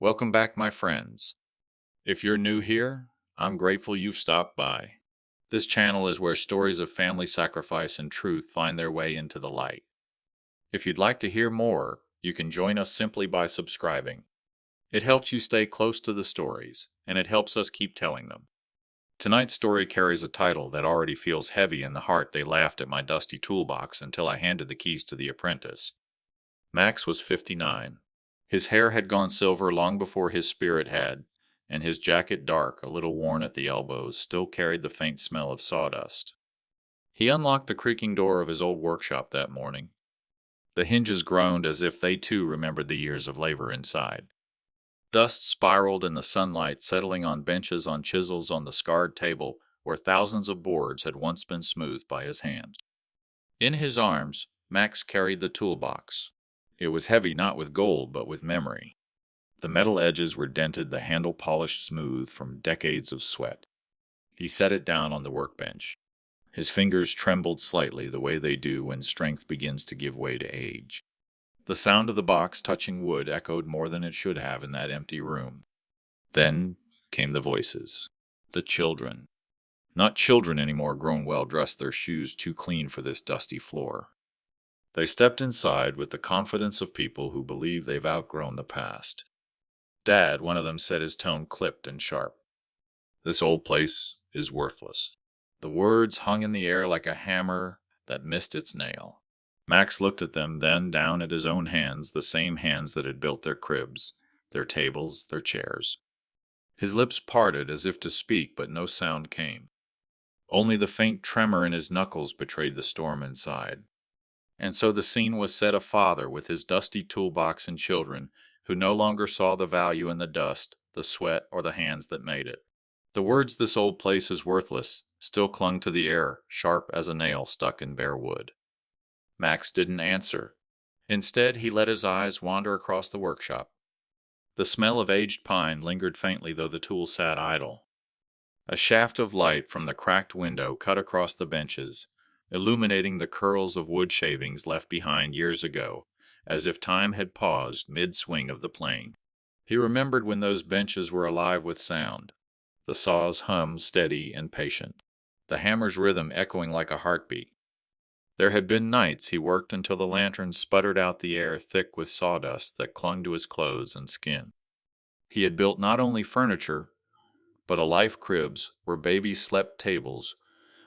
Welcome back, my friends. If you're new here, I'm grateful you've stopped by. This channel is where stories of family sacrifice and truth find their way into the light. If you'd like to hear more, you can join us simply by subscribing. It helps you stay close to the stories, and it helps us keep telling them. Tonight's story carries a title that already feels heavy in the heart. They laughed at my dusty toolbox until I handed the keys to the apprentice. Max was 59. His hair had gone silver long before his spirit had, and his jacket, dark, a little worn at the elbows, still carried the faint smell of sawdust. He unlocked the creaking door of his old workshop that morning. The hinges groaned as if they too remembered the years of labor inside. Dust spiraled in the sunlight, settling on benches, on chisels, on the scarred table where thousands of boards had once been smoothed by his hands. In his arms, Max carried the toolbox. It was heavy not with gold, but with memory. The metal edges were dented, the handle polished smooth from decades of sweat. He set it down on the workbench. His fingers trembled slightly, the way they do when strength begins to give way to age. The sound of the box touching wood echoed more than it should have in that empty room. Then came the voices. The children. Not children anymore, grown well-dressed, their shoes too clean for this dusty floor. They stepped inside with the confidence of people who believe they've outgrown the past. "Dad," one of them said, his tone clipped and sharp. "This old place is worthless." The words hung in the air like a hammer that missed its nail. Max looked at them, then down at his own hands, the same hands that had built their cribs, their tables, their chairs. His lips parted as if to speak, but no sound came. Only the faint tremor in his knuckles betrayed the storm inside. And so the scene was set: a father with his dusty toolbox and children who no longer saw the value in the dust, the sweat, or the hands that made it. The words, "this old place is worthless," still clung to the air, sharp as a nail stuck in bare wood. Max didn't answer. Instead, he let his eyes wander across the workshop. The smell of aged pine lingered faintly, though the tools sat idle. A shaft of light from the cracked window cut across the benches, illuminating the curls of wood shavings left behind years ago, as if time had paused mid-swing of the plane. He remembered when those benches were alive with sound, the saw's hum steady and patient, the hammer's rhythm echoing like a heartbeat. There had been nights he worked until the lantern sputtered out the air thick with sawdust that clung to his clothes and skin. He had built not only furniture, but a life: cribs where babies slept, tables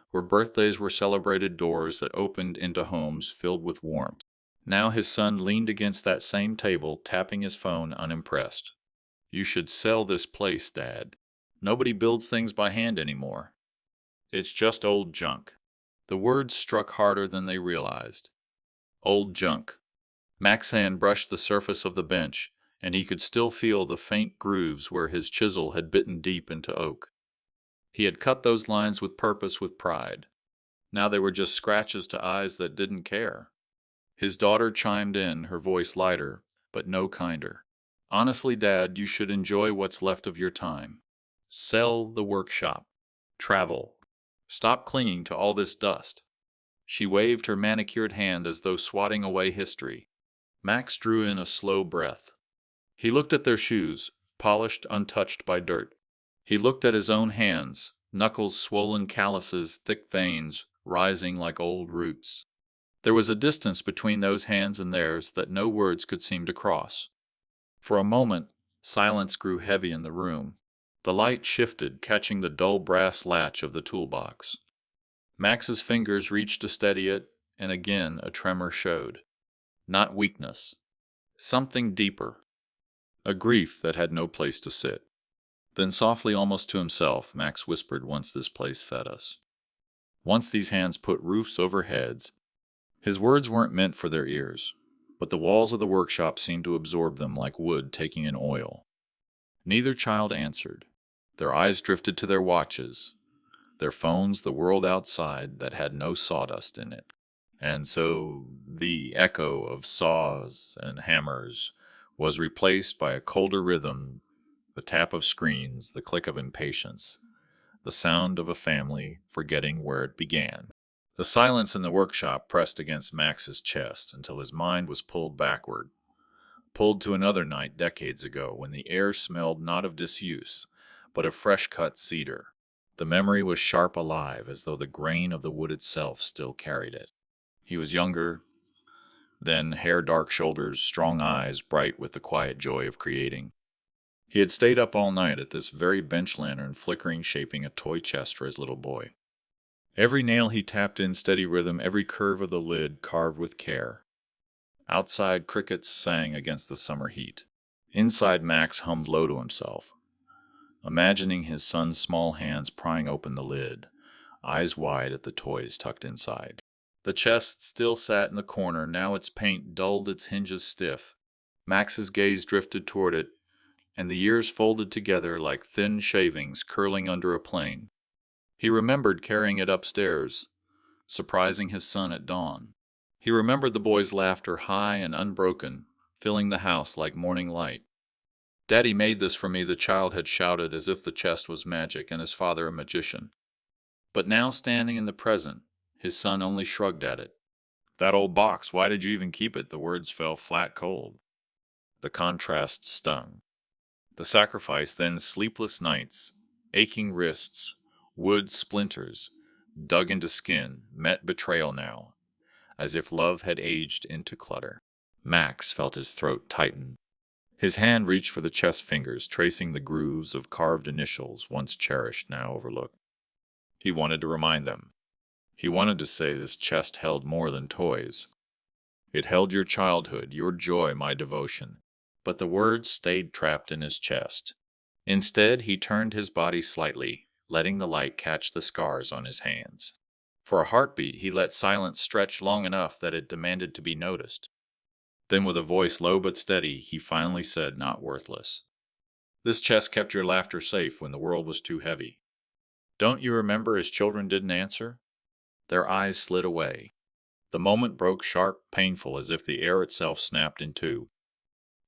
where birthdays were celebrated, doors that opened into homes filled with warmth. Now his son leaned against that same table, tapping his phone, unimpressed. "You should sell this place, Dad. Nobody builds things by hand anymore. It's just old junk." The words struck harder than they realized. Old junk. Max's hand brushed the surface of the bench, and he could still feel the faint grooves where his chisel had bitten deep into oak. He had cut those lines with purpose, with pride. Now they were just scratches to eyes that didn't care. His daughter chimed in, her voice lighter, but no kinder. "Honestly, Dad, you should enjoy what's left of your time. Sell the workshop. Travel. Stop clinging to all this dust." She waved her manicured hand as though swatting away history. Max drew in a slow breath. He looked at their shoes, polished, untouched by dirt. He looked at his own hands, knuckles swollen, calluses, thick veins, rising like old roots. There was a distance between those hands and theirs that no words could seem to cross. For a moment, silence grew heavy in the room. The light shifted, catching the dull brass latch of the toolbox. Max's fingers reached to steady it, and again a tremor showed. Not weakness. Something deeper. A grief that had no place to sit. Then softly, almost to himself, Max whispered, "Once this place fed us. Once these hands put roofs over heads." His words weren't meant for their ears, but the walls of the workshop seemed to absorb them like wood taking in oil. Neither child answered. Their eyes drifted to their watches, their phones, the world outside that had no sawdust in it. And so the echo of saws and hammers was replaced by a colder rhythm, the tap of screens, the click of impatience, the sound of a family forgetting where it began. The silence in the workshop pressed against Max's chest until his mind was pulled backward. pulled to another night decades ago when the air smelled not of disuse, but of fresh-cut cedar. The memory was sharp alive, as though the grain of the wood itself still carried it. He was younger then, hair dark shoulders, strong eyes, bright with the quiet joy of creating. He had stayed up all night at this very bench lantern flickering shaping a toy chest for his little boy. Every nail he tapped in steady rhythm, every curve of the lid carved with care. Outside, crickets sang against the summer heat. Inside, Max hummed low to himself, imagining his son's small hands prying open the lid, eyes wide at the toys tucked inside. The chest still sat in the corner, now its paint dulled, its hinges stiff. Max's gaze drifted toward it, and the years folded together like thin shavings curling under a plane. He remembered carrying it upstairs, surprising his son at dawn. He remembered the boy's laughter, high and unbroken, filling the house like morning light. "Daddy made this for me," the child had shouted, as if the chest was magic and his father a magician. But now, standing in the present, his son only shrugged at it. "That old box, why did you even keep it?" The words fell flat cold. The contrast stung. The sacrifice, then sleepless nights, aching wrists, wood splinters, dug into skin, met betrayal now, as if love had aged into clutter. Max felt his throat tighten. His hand reached for the chest fingers, tracing the grooves of carved initials once cherished, now overlooked. He wanted to remind them. He wanted to say this chest held more than toys. It held your childhood, your joy, my devotion. But the words stayed trapped in his chest. Instead, he turned his body slightly, letting the light catch the scars on his hands. For a heartbeat, he let silence stretch long enough that it demanded to be noticed. Then, with a voice low but steady, he finally said, not worthless, "This chest kept your laughter safe when the world was too heavy." Don't you remember? His children didn't answer. Their eyes slid away. The moment broke sharp, painful, as if the air itself snapped in two.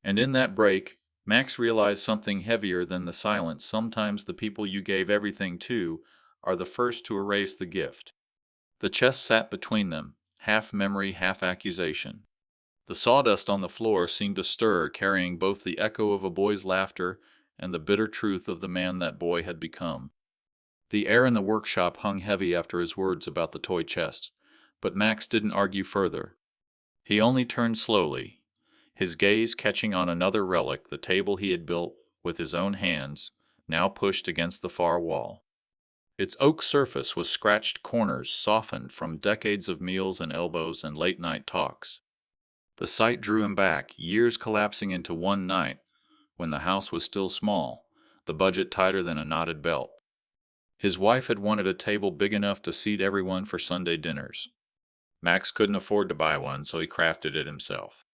And in that break, Max realized something heavier than the silence. Sometimes the people you gave everything to are the first to erase the gift. The chest sat between them, half memory, half accusation. The sawdust on the floor seemed to stir, carrying both the echo of a boy's laughter and the bitter truth of the man that boy had become. The air in the workshop hung heavy after his words about the toy chest, but Max didn't argue further. He only turned slowly, his gaze catching on another relic, the table he had built with his own hands, now pushed against the far wall. Its oak surface was scratched corners, softened from decades of meals and elbows and late-night talks. The sight drew him back, years collapsing into one night, when the house was still small, the budget tighter than a knotted belt. His wife had wanted a table big enough to seat everyone for Sunday dinners. Max couldn't afford to buy one, so he crafted it himself.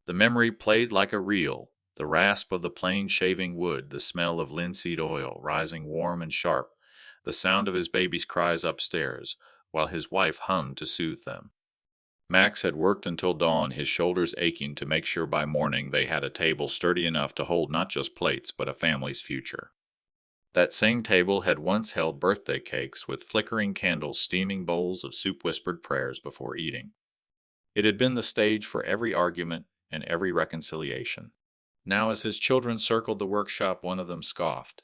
The memory played like a reel, the rasp of the plain shaving wood, the smell of linseed oil rising warm and sharp, the sound of his baby's cries upstairs, while his wife hummed to soothe them. Max had worked until dawn, his shoulders aching to make sure by morning they had a table sturdy enough to hold not just plates but a family's future. That same table had once held birthday cakes with flickering candles, steaming bowls of soup-whispered prayers before eating. It had been the stage for every argument and every reconciliation. Now, as his children circled the workshop, one of them scoffed.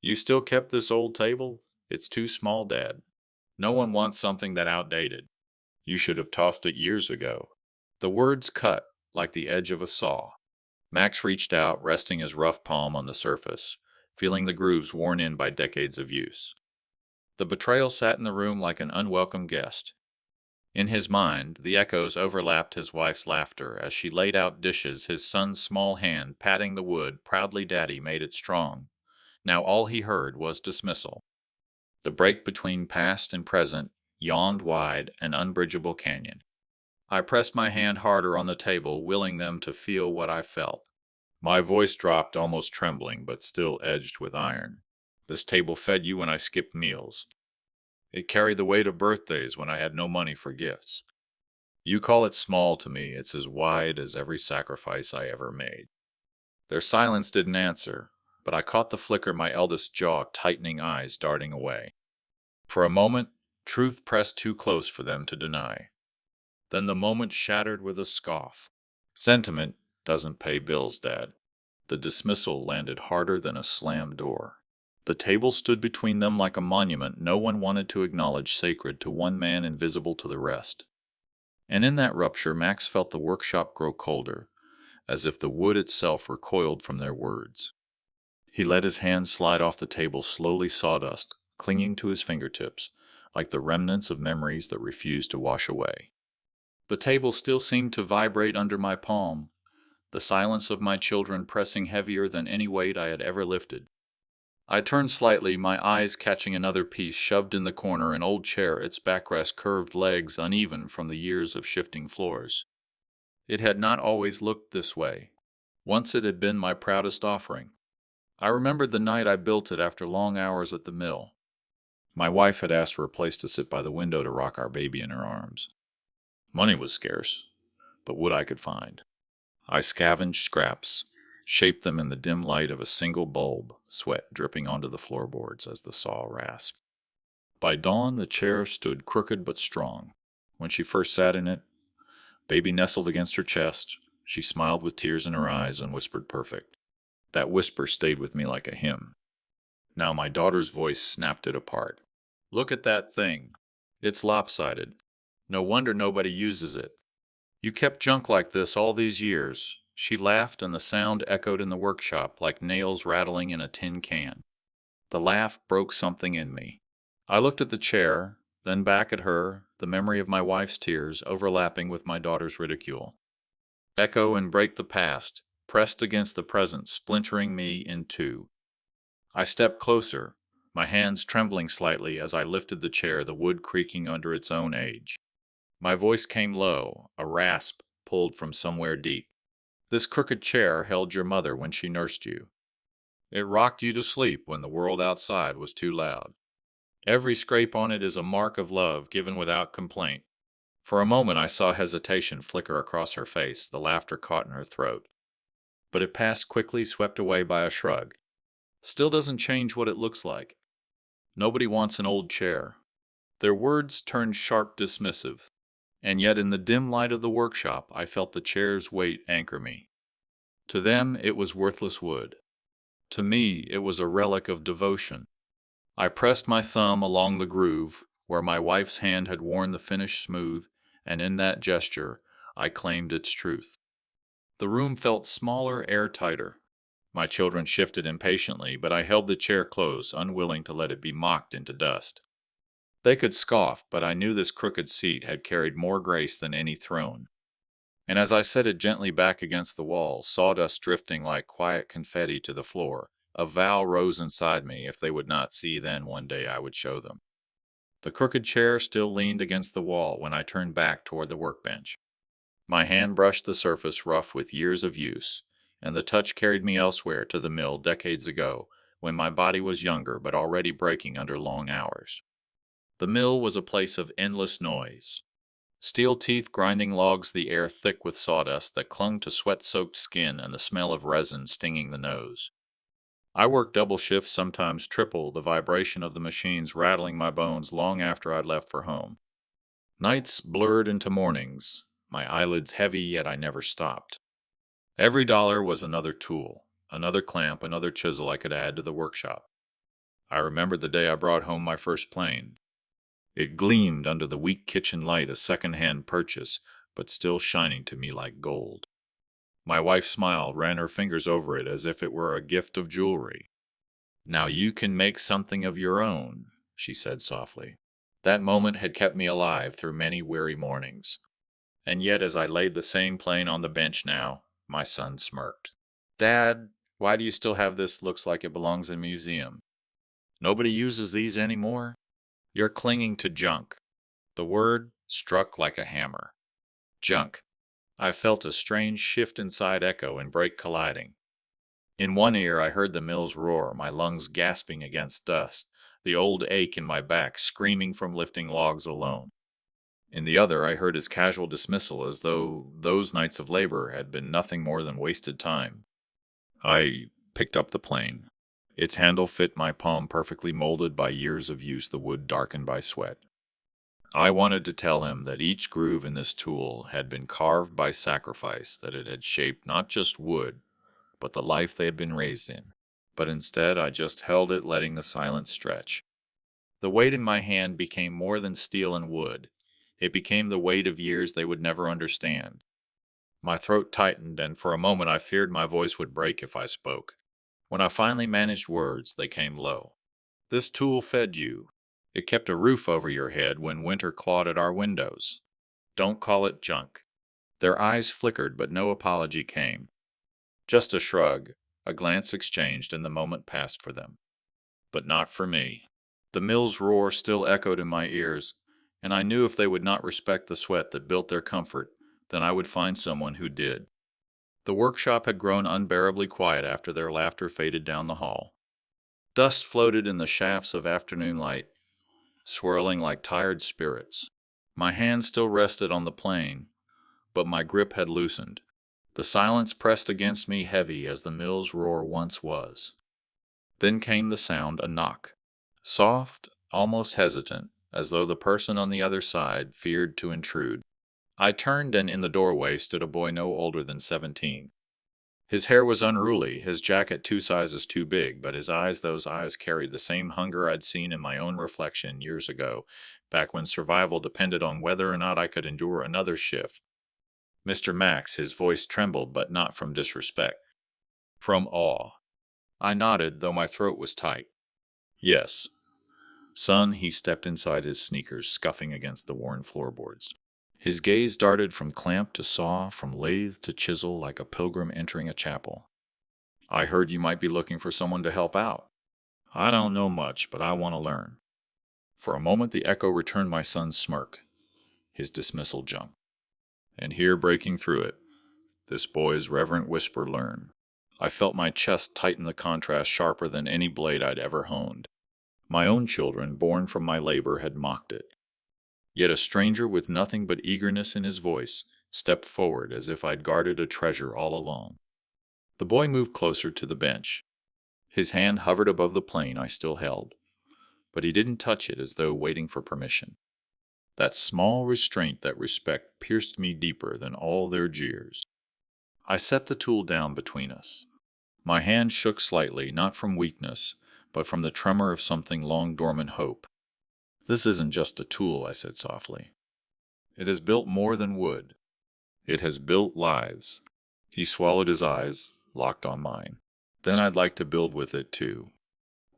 "You still kept this old table? It's too small, Dad. No one wants something that outdated. You should have tossed it years ago." The words cut like the edge of a saw. Max reached out, resting his rough palm on the surface, feeling the grooves worn in by decades of use. The betrayal sat in the room like an unwelcome guest. In his mind, the echoes overlapped his wife's laughter as she laid out dishes, his son's small hand patting the wood. Proudly, Daddy made it strong. Now all he heard was dismissal. The break between past and present yawned wide, an unbridgeable canyon. I pressed my hand harder on the table, willing them to feel what I felt. My voice dropped, almost trembling, but still edged with iron. This table fed you when I skipped meals. It carried the weight of birthdays when I had no money for gifts. You call it small to me, it's as wide as every sacrifice I ever made. Their silence didn't answer, but I caught the flicker, my eldest jaw tightening, eyes darting away. For a moment, truth pressed too close for them to deny. Then the moment shattered with a scoff. Sentiment, Doesn't pay bills, Dad. The dismissal landed harder than a slammed door. The table stood between them like a monument no one wanted to acknowledge sacred to one man invisible to the rest. And in that rupture, Max felt the workshop grow colder, as if the wood itself recoiled from their words. He let his hands slide off the table, slowly sawdust, clinging to his fingertips, like the remnants of memories that refused to wash away. The table still seemed to vibrate under my palm, the silence of my children pressing heavier than any weight I had ever lifted. I turned slightly, my eyes catching another piece shoved in the corner, an old chair, its backrest curved legs uneven from the years of shifting floors. It had not always looked this way. Once it had been my proudest offering. I remembered the night I built it after long hours at the mill. My wife had asked for a place to sit by the window to rock our baby in her arms. Money was scarce, but wood I could find. I scavenged scraps, shaped them in the dim light of a single bulb, sweat dripping onto the floorboards as the saw rasped. By dawn, the chair stood crooked but strong. When she first sat in it, baby nestled against her chest. She smiled with tears in her eyes and whispered perfect. That whisper stayed with me like a hymn. Now my daughter's voice snapped it apart. Look at that thing. It's lopsided. No wonder nobody uses it. You kept junk like this all these years. She laughed, and the sound echoed in the workshop like nails rattling in a tin can. The laugh broke something in me. I looked at the chair, then back at her, the memory of my wife's tears overlapping with my daughter's ridicule. Echo and break the past, pressed against the present, splintering me in two. I stepped closer, my hands trembling slightly as I lifted the chair, the wood creaking under its own age. My voice came low, a rasp pulled from somewhere deep. This crooked chair held your mother when she nursed you. It rocked you to sleep when the world outside was too loud. Every scrape on it is a mark of love given without complaint. For a moment I saw hesitation flicker across her face, the laughter caught in her throat. But it passed quickly, swept away by a shrug. Still doesn't change what it looks like. Nobody wants an old chair. Their words turned sharp, dismissive. And yet in the dim light of the workshop I felt the chair's weight anchor me. To them it was worthless wood. To me it was a relic of devotion. I pressed my thumb along the groove where my wife's hand had worn the finish smooth, and in that gesture I claimed its truth. The room felt smaller, airtighter. My children shifted impatiently, but I held the chair close, unwilling to let it be mocked into dust. They could scoff, but I knew this crooked seat had carried more grace than any throne. And as I set it gently back against the wall, sawdust drifting like quiet confetti to the floor, a vow rose inside me. If they would not see then, one day I would show them. The crooked chair still leaned against the wall when I turned back toward the workbench. My hand brushed the surface rough with years of use, and the touch carried me elsewhere, to the mill decades ago, when my body was younger but already breaking under long hours. The mill was a place of endless noise. Steel teeth grinding logs, the air thick with sawdust that clung to sweat-soaked skin, and the smell of resin stinging the nose. I worked double shifts, sometimes triple, the vibration of the machines rattling my bones long after I'd left for home. Nights blurred into mornings, my eyelids heavy, yet I never stopped. Every dollar was another tool, another clamp, another chisel I could add to the workshop. I remembered the day I brought home my first plane. It gleamed under the weak kitchen light, a second-hand purchase, but still shining to me like gold. My wife smiled, ran her fingers over it as if it were a gift of jewelry. "Now you can make something of your own," she said softly. That moment had kept me alive through many weary mornings. And yet as I laid the same plane on the bench now, my son smirked. "Dad, why do you still have this? Looks like it belongs in a museum. Nobody uses these anymore? You're clinging to junk." The word struck like a hammer. Junk. I felt a strange shift inside echo and break colliding. In one ear I heard the mill's roar, my lungs gasping against dust, the old ache in my back screaming from lifting logs alone. In the other I heard his casual dismissal, as though those nights of labor had been nothing more than wasted time. I picked up the plane. Its handle fit my palm perfectly, molded by years of use, the wood darkened by sweat. I wanted to tell him that each groove in this tool had been carved by sacrifice, that it had shaped not just wood, but the life they had been raised in. But instead, I just held it, letting the silence stretch. The weight in my hand became more than steel and wood. It became the weight of years they would never understand. My throat tightened, and for a moment I feared my voice would break if I spoke. When I finally managed words, they came low. This tool fed you. It kept a roof over your head when winter clawed at our windows. Don't call it junk. Their eyes flickered, but no apology came. Just a shrug, a glance exchanged, and the moment passed for them. But not for me. The mill's roar still echoed in my ears, and I knew if they would not respect the sweat that built their comfort, then I would find someone who did. The workshop had grown unbearably quiet after their laughter faded down the hall. Dust floated in the shafts of afternoon light, swirling like tired spirits. My hand still rested on the plane, but my grip had loosened. The silence pressed against me heavy as the mill's roar once was. Then came the sound, a knock. Soft, almost hesitant, as though the person on the other side feared to intrude. I turned, and in the doorway stood a boy no older than 17. His hair was unruly, his jacket 2 sizes too big, but his eyes, those eyes carried the same hunger I'd seen in my own reflection years ago, back when survival depended on whether or not I could endure another shift. Mr. Max, his voice trembled, but not from disrespect. From awe. I nodded, though my throat was tight. Yes. Son, he stepped inside his sneakers, scuffing against the worn floorboards. His gaze darted from clamp to saw, from lathe to chisel, like a pilgrim entering a chapel. I heard you might be looking for someone to help out. I don't know much, but I want to learn. For a moment the echo returned my son's smirk, his dismissal jump. And here, breaking through it, this boy's reverent whisper, learn. I felt my chest tighten, the contrast sharper than any blade I'd ever honed. My own children, born from my labor, had mocked it. Yet a stranger with nothing but eagerness in his voice stepped forward as if I'd guarded a treasure all along. The boy moved closer to the bench. His hand hovered above the plane I still held, but he didn't touch it as though waiting for permission. That small restraint, that respect, pierced me deeper than all their jeers. I set the tool down between us. My hand shook slightly, not from weakness, but from the tremor of something long dormant hope. This isn't just a tool, I said softly. It has built more than wood. It has built lives. He swallowed, his eyes locked on mine. Then I'd like to build with it too.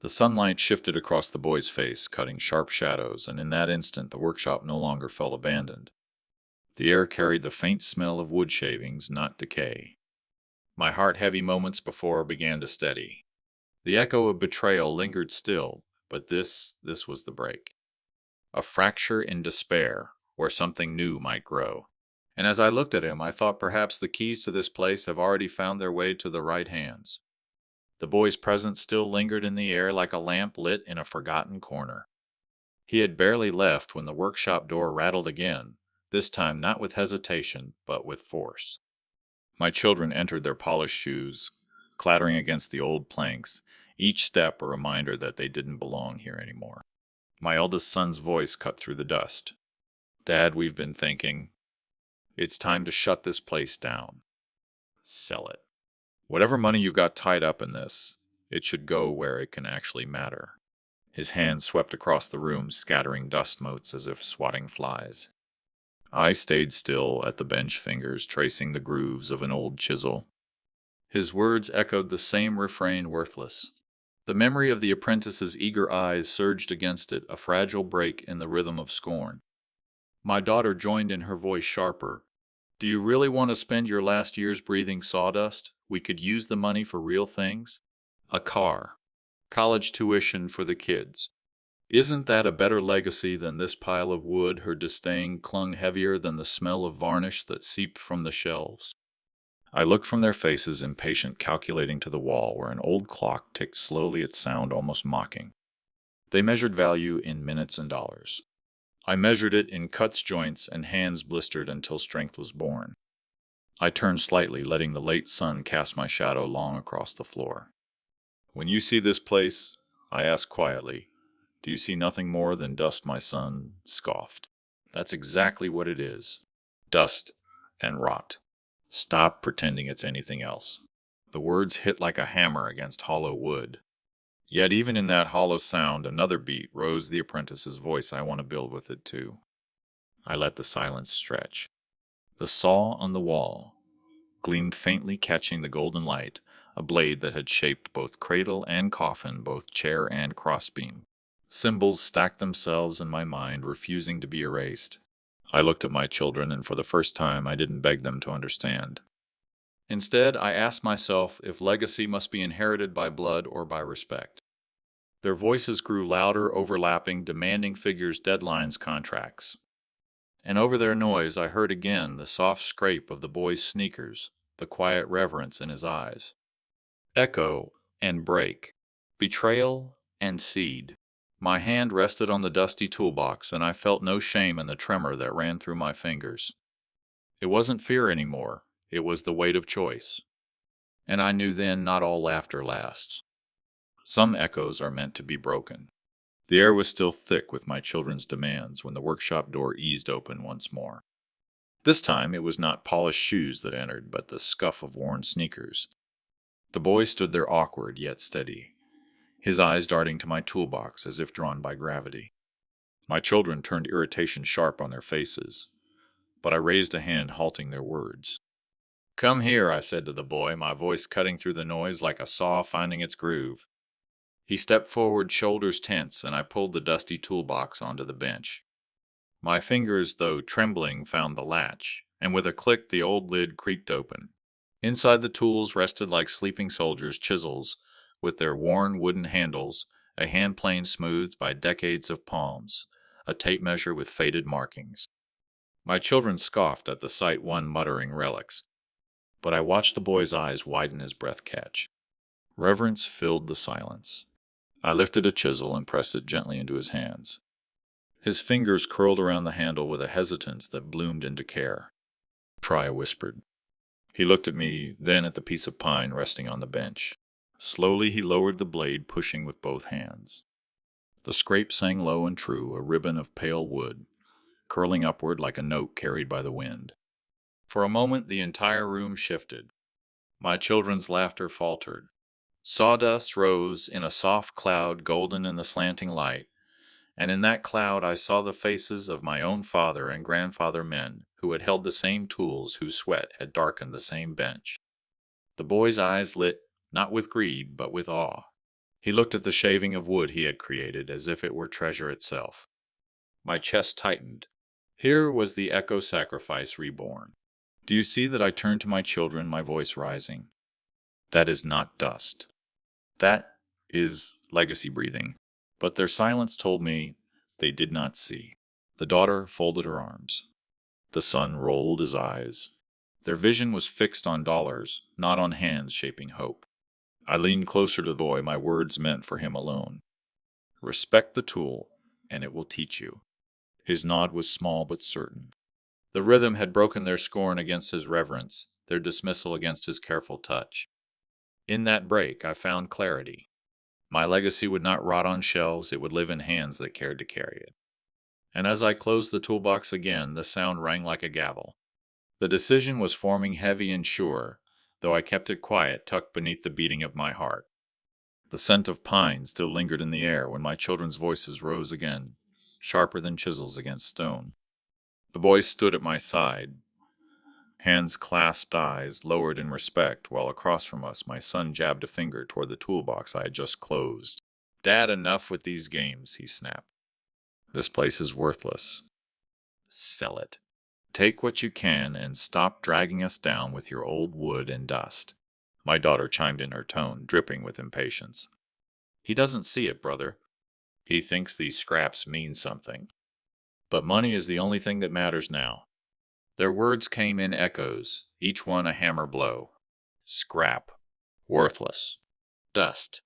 The sunlight shifted across the boy's face, cutting sharp shadows, and in that instant the workshop no longer felt abandoned. The air carried the faint smell of wood shavings, not decay. My heart, heavy moments before, began to steady. The echo of betrayal lingered still, but this was the break. A fracture in despair, where something new might grow. And as I looked at him, I thought perhaps the keys to this place have already found their way to the right hands. The boy's presence still lingered in the air like a lamp lit in a forgotten corner. He had barely left when the workshop door rattled again, this time not with hesitation, but with force. My children entered, their polished shoes clattering against the old planks, each step a reminder that they didn't belong here anymore. My eldest son's voice cut through the dust. Dad, we've been thinking. It's time to shut this place down. Sell it. Whatever money you've got tied up in this, it should go where it can actually matter. His hand swept across the room, scattering dust motes as if swatting flies. I stayed still at the bench, fingers tracing the grooves of an old chisel. His words echoed the same refrain, worthless. The memory of the apprentice's eager eyes surged against it, a fragile break in the rhythm of scorn. My daughter joined in, her voice sharper. Do you really want to spend your last years breathing sawdust? We could use the money for real things. A car. College tuition for the kids. Isn't that a better legacy than this pile of wood? Her disdain clung heavier than the smell of varnish that seeped from the shelves. I looked from their faces, impatient, calculating, to the wall where an old clock ticked slowly, its sound almost mocking. They measured value in minutes and dollars. I measured it in cuts, joints, and hands blistered until strength was born. I turned slightly, letting the late sun cast my shadow long across the floor. When you see this place, I asked quietly, do you see nothing more than dust? My son scoffed. That's exactly what it is. Dust and rot. Stop pretending it's anything else. The words hit like a hammer against hollow wood. Yet even in that hollow sound, another beat rose the apprentice's voice. I want to build with it too. I let the silence stretch. The saw on the wall gleamed faintly, catching the golden light, a blade that had shaped both cradle and coffin, both chair and crossbeam. Symbols stacked themselves in my mind, refusing to be erased. I looked at my children, and for the first time I didn't beg them to understand. Instead, I asked myself if legacy must be inherited by blood or by respect. Their voices grew louder, overlapping, demanding figures, deadlines, contracts. And over their noise I heard again the soft scrape of the boy's sneakers, the quiet reverence in his eyes. Echo and break, betrayal and seed. My hand rested on the dusty toolbox, and I felt no shame in the tremor that ran through my fingers. It wasn't fear anymore, it was the weight of choice. And I knew then not all laughter lasts. Some echoes are meant to be broken. The air was still thick with my children's demands when the workshop door eased open once more. This time it was not polished shoes that entered, but the scuff of worn sneakers. The boy stood there awkward yet steady, his eyes darting to my toolbox as if drawn by gravity. My children turned irritation sharp on their faces, but I raised a hand, halting their words. "Come here," I said to the boy, my voice cutting through the noise like a saw finding its groove. He stepped forward, shoulders tense, and I pulled the dusty toolbox onto the bench. My fingers, though trembling, found the latch, and with a click the old lid creaked open. Inside the tools rested like sleeping soldiers' chisels, with their worn wooden handles, a hand plane smoothed by decades of palms, a tape measure with faded markings. My children scoffed at the sight, one muttering relics. But I watched the boy's eyes widen, his breath catch. Reverence filled the silence. I lifted a chisel and pressed it gently into his hands. His fingers curled around the handle with a hesitance that bloomed into care. "Try," I whispered. He looked at me, then at the piece of pine resting on the bench. Slowly he lowered the blade, pushing with both hands. The scrape sang low and true, a ribbon of pale wood, curling upward like a note carried by the wind. For a moment the entire room shifted. My children's laughter faltered. Sawdust rose in a soft cloud, golden in the slanting light, and in that cloud I saw the faces of my own father and grandfather, men who had held the same tools, whose sweat had darkened the same bench. The boy's eyes lit not with greed, but with awe. He looked at the shaving of wood he had created as if it were treasure itself. My chest tightened. Here was the echo sacrifice reborn. "Do you see that?" I turned to my children, my voice rising. "That is not dust. That is legacy breathing." But their silence told me they did not see. The daughter folded her arms. The son rolled his eyes. Their vision was fixed on dollars, not on hands shaping hope. I leaned closer to the boy, my words meant for him alone. "Respect the tool, and it will teach you." His nod was small but certain. The rhythm had broken their scorn against his reverence, their dismissal against his careful touch. In that break I found clarity. My legacy would not rot on shelves, it would live in hands that cared to carry it. And as I closed the toolbox again, the sound rang like a gavel. The decision was forming, heavy and sure, though I kept it quiet, tucked beneath the beating of my heart. The scent of pine still lingered in the air when my children's voices rose again, sharper than chisels against stone. The boy stood at my side, hands clasped, eyes lowered in respect, while across from us my son jabbed a finger toward the toolbox I had just closed. "Dad, enough with these games," he snapped. "This place is worthless. Sell it. Take what you can and stop dragging us down with your old wood and dust." My daughter chimed in, her tone dripping with impatience. "He doesn't see it, brother. He thinks these scraps mean something. But money is the only thing that matters now." Their words came in echoes, each one a hammer blow. Scrap. Worthless. Dust.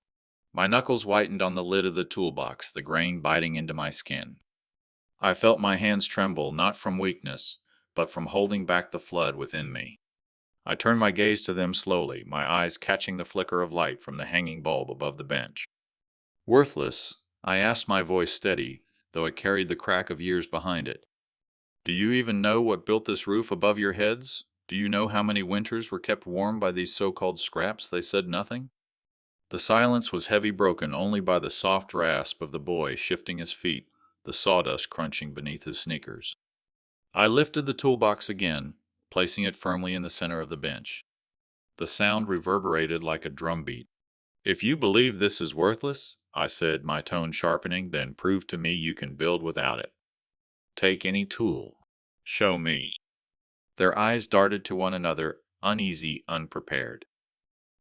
My knuckles whitened on the lid of the toolbox, the grain biting into my skin. I felt my hands tremble, not from weakness, but from holding back the flood within me. I turned my gaze to them slowly, my eyes catching the flicker of light from the hanging bulb above the bench. "Worthless?" I asked, my voice steady, though it carried the crack of years behind it. Do you even know what built this roof above your heads? Do you know how many winters were kept warm by these so-called scraps? They said nothing. The silence was heavy, broken only by the soft rasp of the boy shifting his feet, the sawdust crunching beneath his sneakers. I lifted the toolbox again, placing it firmly in the center of the bench. The sound reverberated like a drumbeat. If you believe this is worthless, I said, my tone sharpening, then prove to me you can build without it. Take any tool. Show me. Their eyes darted to one another, uneasy, unprepared.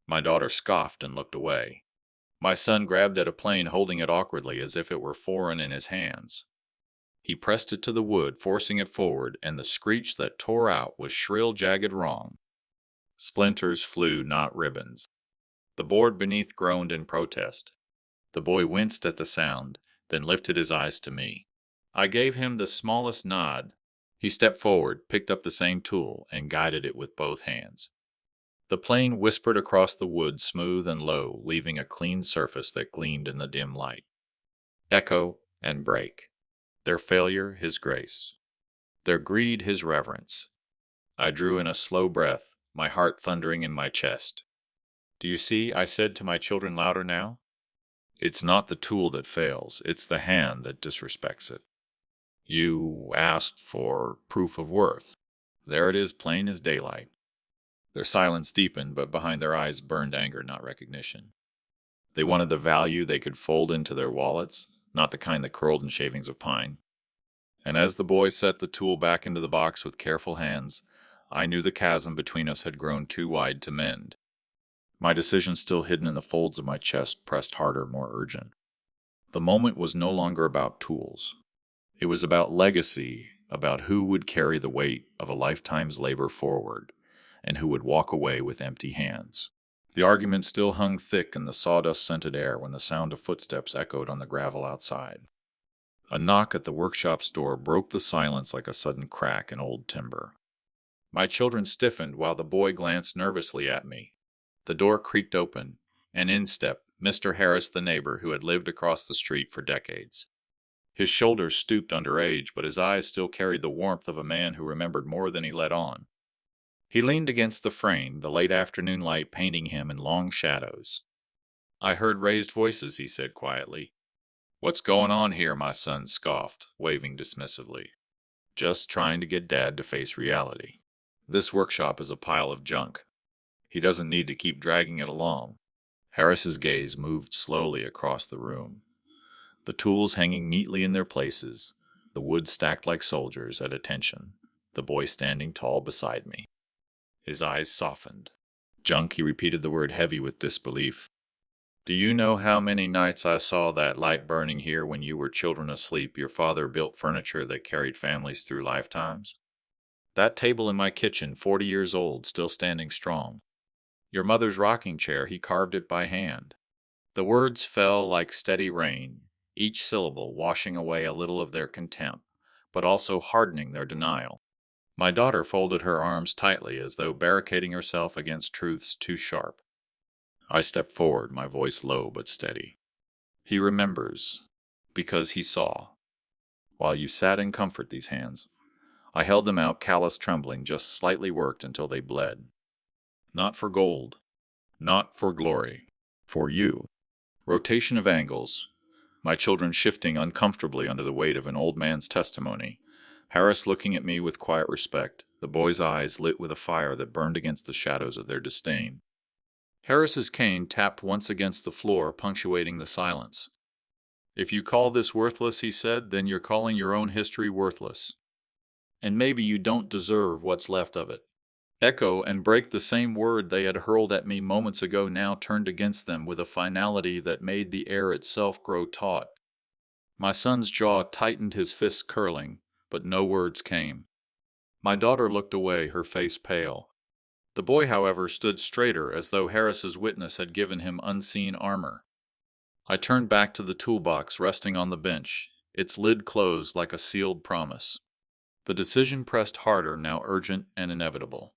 My daughter scoffed and looked away. My son grabbed at a plane, holding it awkwardly as if it were foreign in his hands. He pressed it to the wood, forcing it forward, and the screech that tore out was shrill, jagged wrong. Splinters flew, not ribbons. The board beneath groaned in protest. The boy winced at the sound, then lifted his eyes to me. I gave him the smallest nod. He stepped forward, picked up the same tool, and guided it with both hands. The plane whispered across the wood, smooth and low, leaving a clean surface that gleamed in the dim light. Echo and break. Their failure, his grace. Their greed, his reverence. I drew in a slow breath, my heart thundering in my chest. Do you see? I said to my children louder now. It's not the tool that fails, it's the hand that disrespects it. You asked for proof of worth. There it is, plain as daylight. Their silence deepened, but behind their eyes burned anger, not recognition. They wanted the value they could fold into their wallets, not the kind that curled in shavings of pine. And as the boy set the tool back into the box with careful hands, I knew the chasm between us had grown too wide to mend. My decision, still hidden in the folds of my chest, pressed harder, more urgent. The moment was no longer about tools. It was about legacy, about who would carry the weight of a lifetime's labor forward, and who would walk away with empty hands. The argument still hung thick in the sawdust-scented air when the sound of footsteps echoed on the gravel outside. A knock at the workshop's door broke the silence like a sudden crack in old timber. My children stiffened while the boy glanced nervously at me. The door creaked open, and in stepped Mr. Harris, the neighbor who had lived across the street for decades. His shoulders stooped under age, but his eyes still carried the warmth of a man who remembered more than he let on. He leaned against the frame, the late afternoon light painting him in long shadows. I heard raised voices, he said quietly. What's going on here? My son scoffed, waving dismissively. Just trying to get Dad to face reality. This workshop is a pile of junk. He doesn't need to keep dragging it along. Harris's gaze moved slowly across the room. The tools hanging neatly in their places, the wood stacked like soldiers at attention, the boy standing tall beside me. His eyes softened. Junk, he repeated the word heavy with disbelief. Do you know how many nights I saw that light burning here when you were children asleep? Your father built furniture that carried families through lifetimes. That table in my kitchen, 40 years old, still standing strong. Your mother's rocking chair, he carved it by hand. The words fell like steady rain, each syllable washing away a little of their contempt, but also hardening their denial. My daughter folded her arms tightly as though barricading herself against truths too sharp. I stepped forward, my voice low but steady. He remembers, because he saw. While you sat in comfort, these hands, I held them out, callous, trembling, just slightly worked until they bled. Not for gold, not for glory, for you. Rotation of angles, my children shifting uncomfortably under the weight of an old man's testimony. Harris looking at me with quiet respect, the boy's eyes lit with a fire that burned against the shadows of their disdain. Harris's cane tapped once against the floor, punctuating the silence. If you call this worthless, he said, then you're calling your own history worthless. And maybe you don't deserve what's left of it. Echo and break, the same word they had hurled at me moments ago, now turned against them with a finality that made the air itself grow taut. My son's jaw tightened, his fists curling, but no words came. My daughter looked away, her face pale. The boy, however, stood straighter, as though Harris's witness had given him unseen armor. I turned back to the toolbox resting on the bench, its lid closed like a sealed promise. The decision pressed harder, now urgent and inevitable.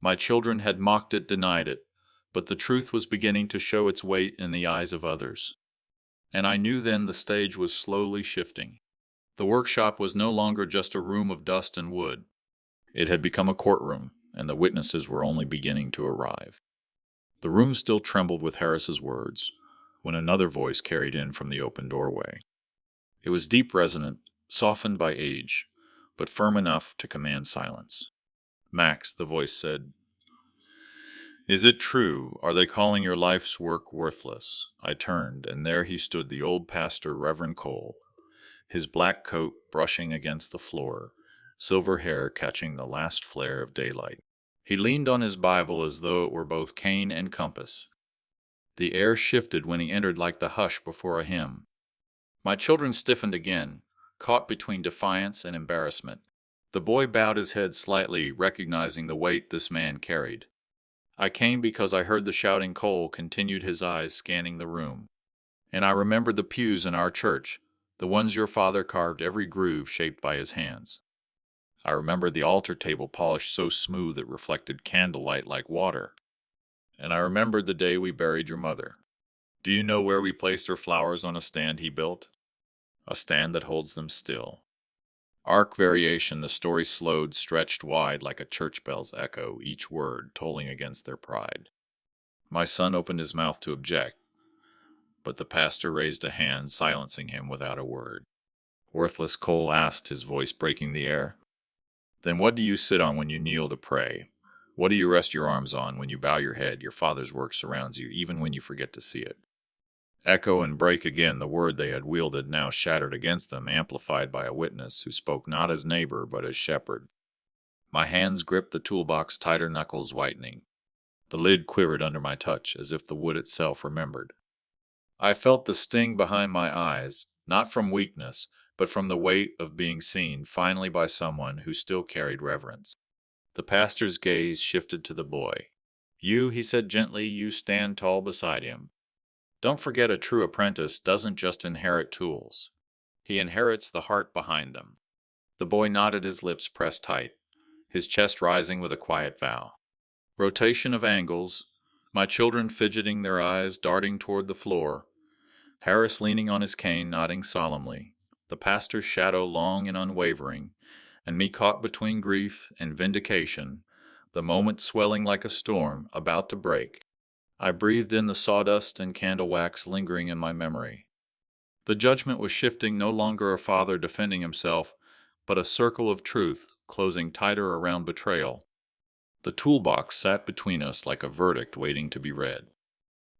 My children had mocked it, denied it, but the truth was beginning to show its weight in the eyes of others. And I knew then the stage was slowly shifting. The workshop was no longer just a room of dust and wood. It had become a courtroom, and the witnesses were only beginning to arrive. The room still trembled with Harris's words, when another voice carried in from the open doorway. It was deep resonant, softened by age, but firm enough to command silence. "Max," the voice said, "is it true? Are they calling your life's work worthless?" I turned, and there he stood, the old pastor, Reverend Cole, his black coat brushing against the floor, silver hair catching the last flare of daylight. He leaned on his Bible as though it were both cane and compass. The air shifted when he entered like the hush before a hymn. My children stiffened again, caught between defiance and embarrassment. The boy bowed his head slightly, recognizing the weight this man carried. "I came because I heard the shouting." Cole continued, his eyes scanning the room. "And I remembered the pews in our church, the ones your father carved every groove shaped by his hands. I remembered the altar table polished so smooth it reflected candlelight like water. And I remembered the day we buried your mother. Do you know where we placed her flowers? On a stand he built? A stand that holds them still." Arc variation, the story slowed, stretched wide like a church bell's echo, each word tolling against their pride. My son opened his mouth to object, but the pastor raised a hand, silencing him without a word. "Worthless?" Cole asked, his voice breaking the air. "Then what do you sit on when you kneel to pray? What do you rest your arms on when you bow your head? Your father's work surrounds you, even when you forget to see it." Echo and break again, the word they had wielded now shattered against them, amplified by a witness who spoke not as neighbor but as shepherd. My hands gripped the toolbox tighter, knuckles whitening. The lid quivered under my touch, as if the wood itself remembered. I felt the sting behind my eyes, not from weakness, but from the weight of being seen finally by someone who still carried reverence. The pastor's gaze shifted to the boy. "You," he said gently, "you stand tall beside him. Don't forget, a true apprentice doesn't just inherit tools. He inherits the heart behind them." The boy nodded, his lips pressed tight, his chest rising with a quiet vow. Rotation of angles, my children fidgeting, their eyes darting toward the floor. Harris leaning on his cane, nodding solemnly. The pastor's shadow long and unwavering, and me caught between grief and vindication, the moment swelling like a storm, about to break. I breathed in the sawdust and candle wax lingering in my memory. The judgment was shifting, no longer a father defending himself, but a circle of truth closing tighter around betrayal. The toolbox sat between us like a verdict waiting to be read.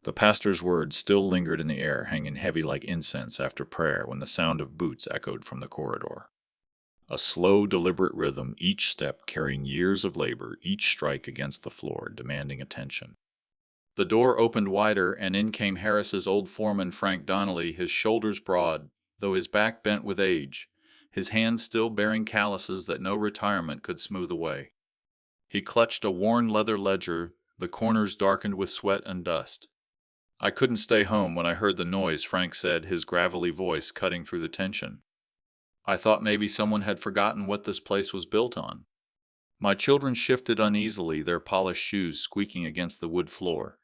The pastor's words still lingered in the air, hanging heavy like incense after prayer, when the sound of boots echoed from the corridor. A slow, deliberate rhythm, each step carrying years of labor, each strike against the floor, demanding attention. The door opened wider, and in came Harris's old foreman, Frank Donnelly, his shoulders broad, though his back bent with age, his hands still bearing calluses that no retirement could smooth away. He clutched a worn leather ledger, the corners darkened with sweat and dust. "I couldn't stay home when I heard the noise," Frank said, his gravelly voice cutting through the tension. "I thought maybe someone had forgotten what this place was built on." My children shifted uneasily, their polished shoes squeaking against the wood floor.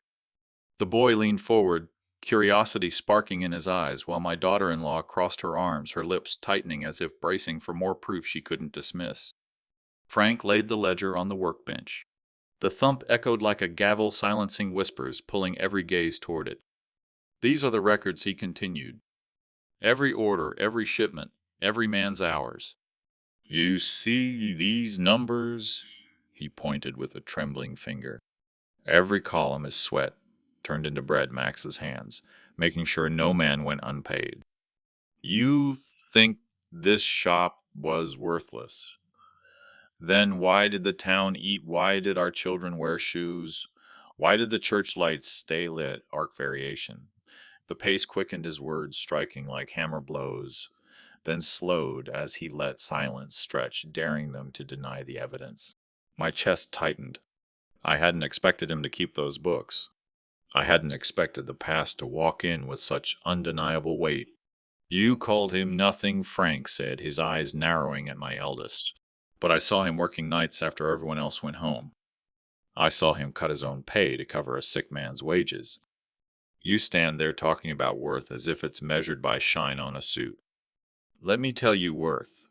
The boy leaned forward, curiosity sparking in his eyes, while my daughter-in-law crossed her arms, her lips tightening as if bracing for more proof she couldn't dismiss. Frank laid the ledger on the workbench. The thump echoed like a gavel, silencing whispers, pulling every gaze toward it. "These are the records," he continued. "Every order, every shipment, every man's hours. You see these numbers?" He pointed with a trembling finger. "Every column is sweat, turned into bread." Max's hands, making sure no man went unpaid. "You think this shop was worthless? Then why did the town eat? Why did our children wear shoes? Why did the church lights stay lit?" Arc variation. The pace quickened, his words striking like hammer blows, then slowed as he let silence stretch, daring them to deny the evidence. My chest tightened. I hadn't expected him to keep those books. I hadn't expected the past to walk in with such undeniable weight. "You called him nothing," Frank said, his eyes narrowing at my eldest. "But I saw him working nights after everyone else went home. I saw him cut his own pay to cover a sick man's wages. You stand there talking about worth as if it's measured by shine on a suit. Let me tell you, worth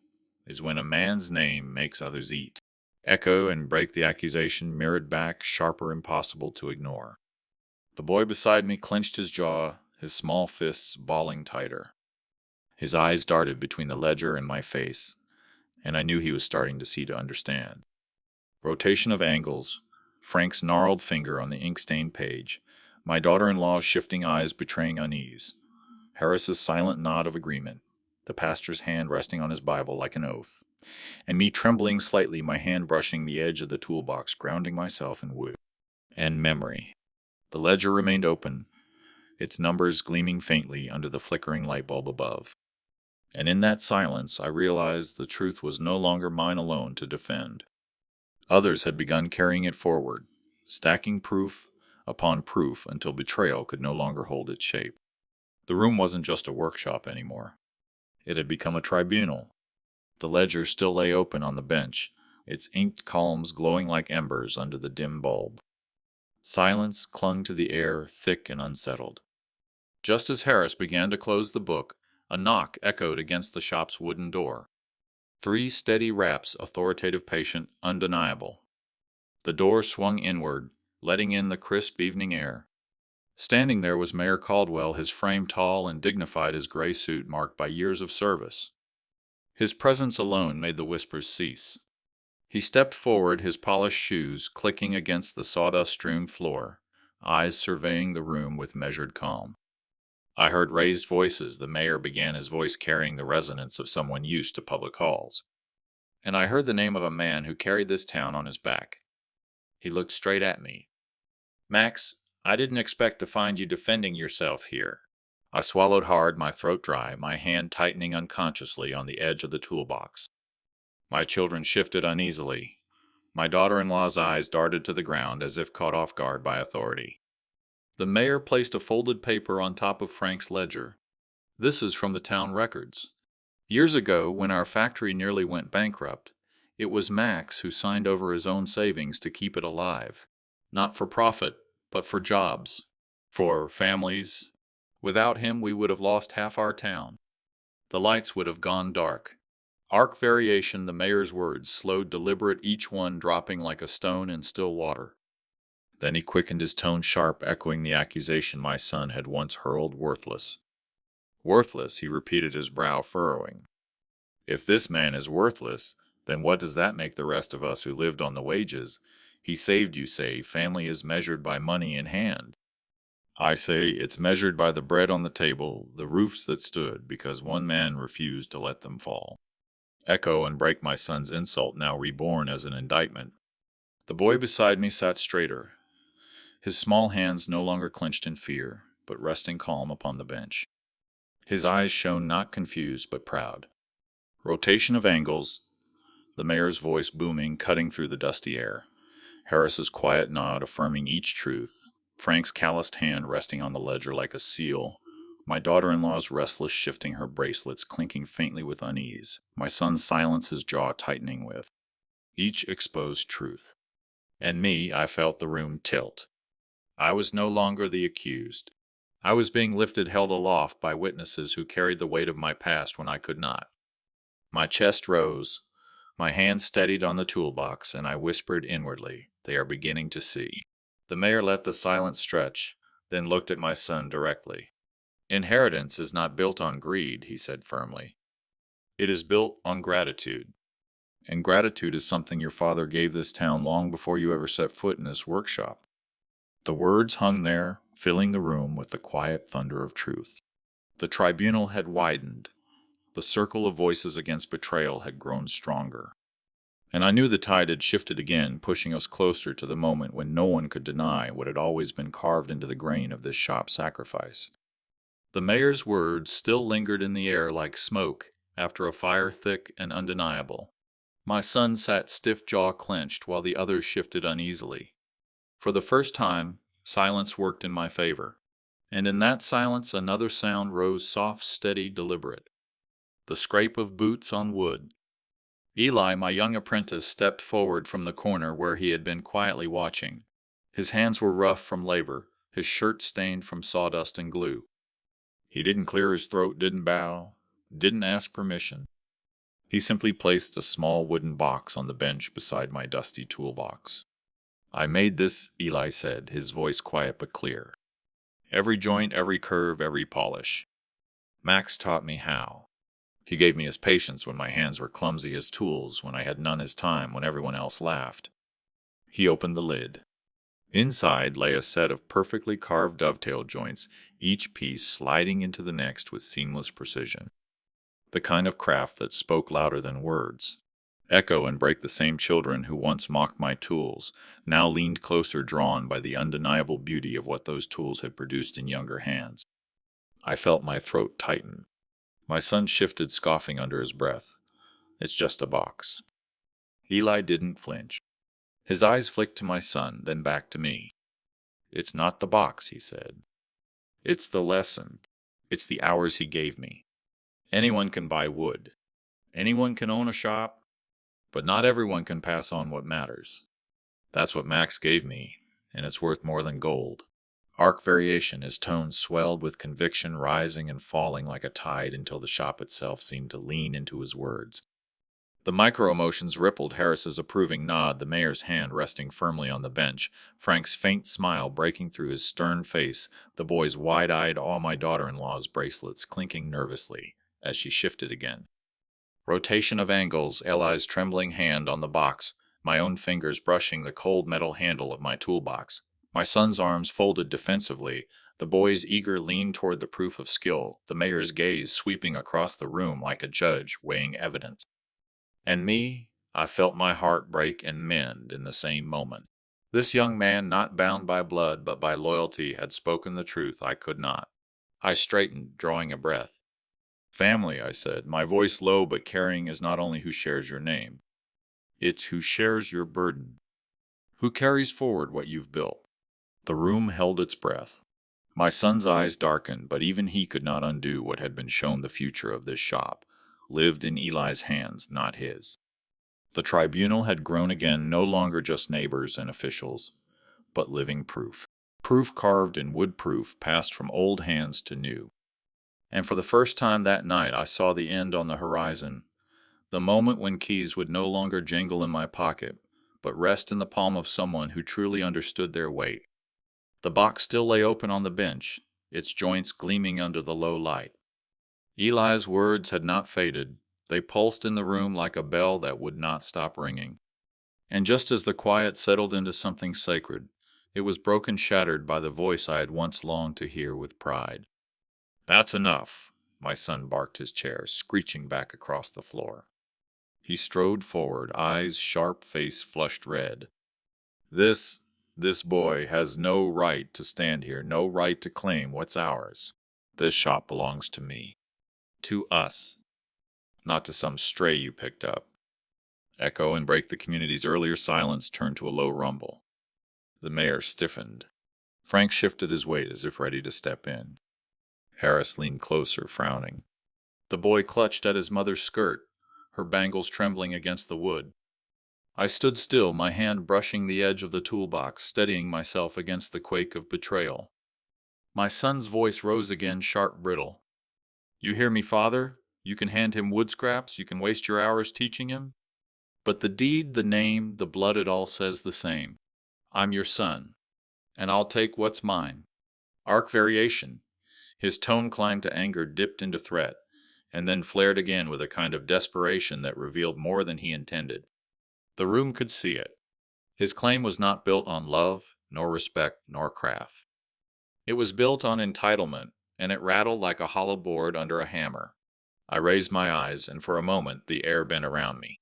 is when a man's name makes others eat. Echo and break the accusation mirrored back, sharper, impossible to ignore. The boy beside me clenched his jaw, his small fists balling tighter. His eyes darted between the ledger and my face, and I knew he was starting to see to understand. Rotation of angles, Frank's gnarled finger on the ink-stained page, my daughter-in-law's shifting eyes betraying unease, Harris's silent nod of agreement, the pastor's hand resting on his Bible like an oath, and me trembling slightly, my hand brushing the edge of the toolbox, grounding myself in wood and memory. The ledger remained open, its numbers gleaming faintly under the flickering light bulb above. And in that silence, I realized the truth was no longer mine alone to defend. Others had begun carrying it forward, stacking proof upon proof until betrayal could no longer hold its shape. The room wasn't just a workshop anymore. It had become a tribunal. The ledger still lay open on the bench, its inked columns glowing like embers under the dim bulb. Silence clung to the air, thick and unsettled. Just as Harris began to close the book, a knock echoed against the shop's wooden door. 3 steady raps, authoritative, patient, undeniable. The door swung inward, letting in the crisp evening air. Standing there was Mayor Caldwell, his frame tall and dignified, his gray suit marked by years of service. His presence alone made the whispers cease. He stepped forward, his polished shoes clicking against the sawdust-strewn floor, eyes surveying the room with measured calm. I heard raised voices. The mayor began, his voice carrying the resonance of someone used to public halls. And I heard the name of a man who carried this town on his back. He looked straight at me. "Max, I didn't expect to find you defending yourself here." I swallowed hard, my throat dry, my hand tightening unconsciously on the edge of the toolbox. My children shifted uneasily. My daughter-in-law's eyes darted to the ground as if caught off guard by authority. The mayor placed a folded paper on top of Frank's ledger. "This is from the town records. Years ago, when our factory nearly went bankrupt, it was Max who signed over his own savings to keep it alive. Not for profit, but for jobs. For families. Without him, we would have lost half our town. The lights would have gone dark." Arc variation, the mayor's words, slowed, deliberate, each one dropping like a stone in still water. Then he quickened, his tone sharp, echoing the accusation my son had once hurled. "Worthless." "Worthless," he repeated, his brow furrowing. "If this man is worthless, then what does that make the rest of us who lived on the wages? He saved, you say. Family is measured by money in hand. I say it's measured by the bread on the table, the roofs that stood, because one man refused to let them fall." Echo and break my son's insult, now reborn as an indictment. The boy beside me sat straighter, his small hands no longer clenched in fear, but resting calm upon the bench. His eyes shone not confused, but proud. Rotation of angles, the mayor's voice booming, cutting through the dusty air. Harris's quiet nod affirming each truth. Frank's calloused hand resting on the ledger like a seal. My daughter-in-law's restless shifting, her bracelets clinking faintly with unease. My son's silence, his jaw tightening with each exposed truth. And me, I felt the room tilt. I was no longer the accused. I was being lifted, held aloft by witnesses who carried the weight of my past when I could not. My chest rose, my hand steadied on the toolbox, and I whispered inwardly, "They are beginning to see." The mayor let the silence stretch, then looked at my son directly. "Inheritance is not built on greed," he said firmly. "It is built on gratitude. And gratitude is something your father gave this town long before you ever set foot in this workshop." The words hung there, filling the room with the quiet thunder of truth. The tribunal had widened. The circle of voices against betrayal had grown stronger. And I knew the tide had shifted again, pushing us closer to the moment when no one could deny what had always been carved into the grain of this shop sacrifice. The mayor's words still lingered in the air like smoke after a fire, thick and undeniable. My son sat stiff, jaw clenched, while the others shifted uneasily. For the first time, silence worked in my favor. And in that silence another sound rose, soft, steady, deliberate. The scrape of boots on wood. Eli, my young apprentice, stepped forward from the corner where he had been quietly watching. His hands were rough from labor, his shirt stained from sawdust and glue. He didn't clear his throat, didn't bow, didn't ask permission. He simply placed a small wooden box on the bench beside my dusty toolbox. I made this, Eli said, his voice quiet but clear. Every joint, every curve, every polish. Max taught me how. He gave me his patience when my hands were clumsy as tools, when I had none his time, when everyone else laughed. He opened the lid. Inside lay a set of perfectly carved dovetail joints, each piece sliding into the next with seamless precision. The kind of craft that spoke louder than words. Echo and break the same children who once mocked my tools, now leaned closer, drawn by the undeniable beauty of what those tools had produced in younger hands. I felt my throat tighten. My son shifted, scoffing under his breath. It's just a box. Eli didn't flinch. His eyes flicked to my son, then back to me. It's not the box, he said. It's the lesson. It's the hours he gave me. Anyone can buy wood. Anyone can own a shop. But not everyone can pass on what matters. That's what Max gave me, and it's worth more than gold. Arc variation, his tone swelled with conviction, rising and falling like a tide until the shop itself seemed to lean into his words. The micro-emotions rippled Harris's approving nod, the mayor's hand resting firmly on the bench, Frank's faint smile breaking through his stern face, the boy's wide-eyed awe, my daughter-in-law's bracelets clinking nervously as she shifted again. Rotation of angles, Eli's trembling hand on the box, my own fingers brushing the cold metal handle of my toolbox. My son's arms folded defensively, the boy's eager lean toward the proof of skill, the mayor's gaze sweeping across the room like a judge weighing evidence. And me, I felt my heart break and mend in the same moment. This young man, not bound by blood but by loyalty, had spoken the truth I could not. I straightened, drawing a breath. Family, I said, my voice low but caring, is not only who shares your name. It's who shares your burden. Who carries forward what you've built. The room held its breath. My son's eyes darkened, but even he could not undo what had been shown. The future of this shop lived in Eli's hands, not his. The tribunal had grown again, no longer just neighbors and officials, but living proof. Proof carved in wood, proof passed from old hands to new. And for the first time that night I saw the end on the horizon, the moment when keys would no longer jingle in my pocket, but rest in the palm of someone who truly understood their weight. The box still lay open on the bench, its joints gleaming under the low light. Eli's words had not faded. They pulsed in the room like a bell that would not stop ringing. And just as the quiet settled into something sacred, it was broken, shattered by the voice I had once longed to hear with pride. That's enough, my son barked, his chair screeching back across the floor. He strode forward, eyes sharp, face flushed red. This boy has no right to stand here, no right to claim what's ours. This shop belongs to me. To us. Not to some stray you picked up. Echo and break the community's earlier silence turned to a low rumble. The mayor stiffened. Frank shifted his weight as if ready to step in. Harris leaned closer, frowning. The boy clutched at his mother's skirt, her bangles trembling against the wood. I stood still, my hand brushing the edge of the toolbox, steadying myself against the quake of betrayal. My son's voice rose again, sharp, brittle. You hear me, father? You can hand him wood scraps, you can waste your hours teaching him. But the deed, the name, the blood, it all says the same. I'm your son, and I'll take what's mine. Arc variation. His tone climbed to anger, dipped into threat, and then flared again with a kind of desperation that revealed more than he intended. The room could see it. His claim was not built on love, nor respect, nor craft. It was built on entitlement, and it rattled like a hollow board under a hammer. I raised my eyes, and for a moment the air bent around me.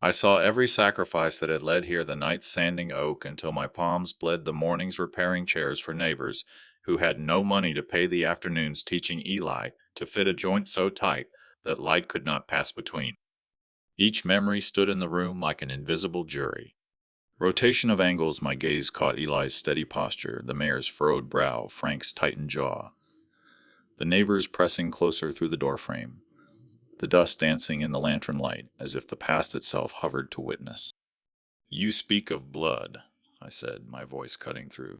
I saw every sacrifice that had led here, the nights sanding oak until my palms bled, the mornings repairing chairs for neighbors who had no money to pay, the afternoons teaching Eli to fit a joint so tight that light could not pass between. Each memory stood in the room like an invisible jury. Rotation of angles, my gaze caught Eli's steady posture, the mayor's furrowed brow, Frank's tightened jaw. The neighbors pressing closer through the doorframe, the dust dancing in the lantern light as if the past itself hovered to witness. You speak of blood, I said, my voice cutting through.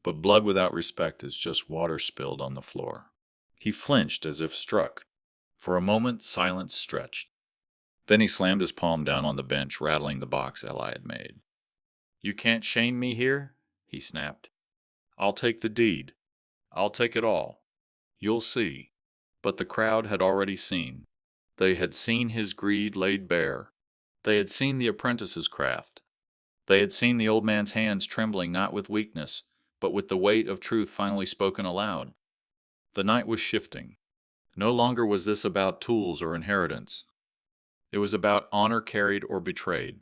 But blood without respect is just water spilled on the floor. He flinched as if struck. For a moment, silence stretched. Then he slammed his palm down on the bench, rattling the box Eli had made. "You can't shame me here," he snapped. "I'll take the deed. I'll take it all. You'll see." But the crowd had already seen. They had seen his greed laid bare. They had seen the apprentice's craft. They had seen the old man's hands trembling not with weakness, but with the weight of truth finally spoken aloud. The night was shifting. No longer was this about tools or inheritance. It was about honor carried or betrayed.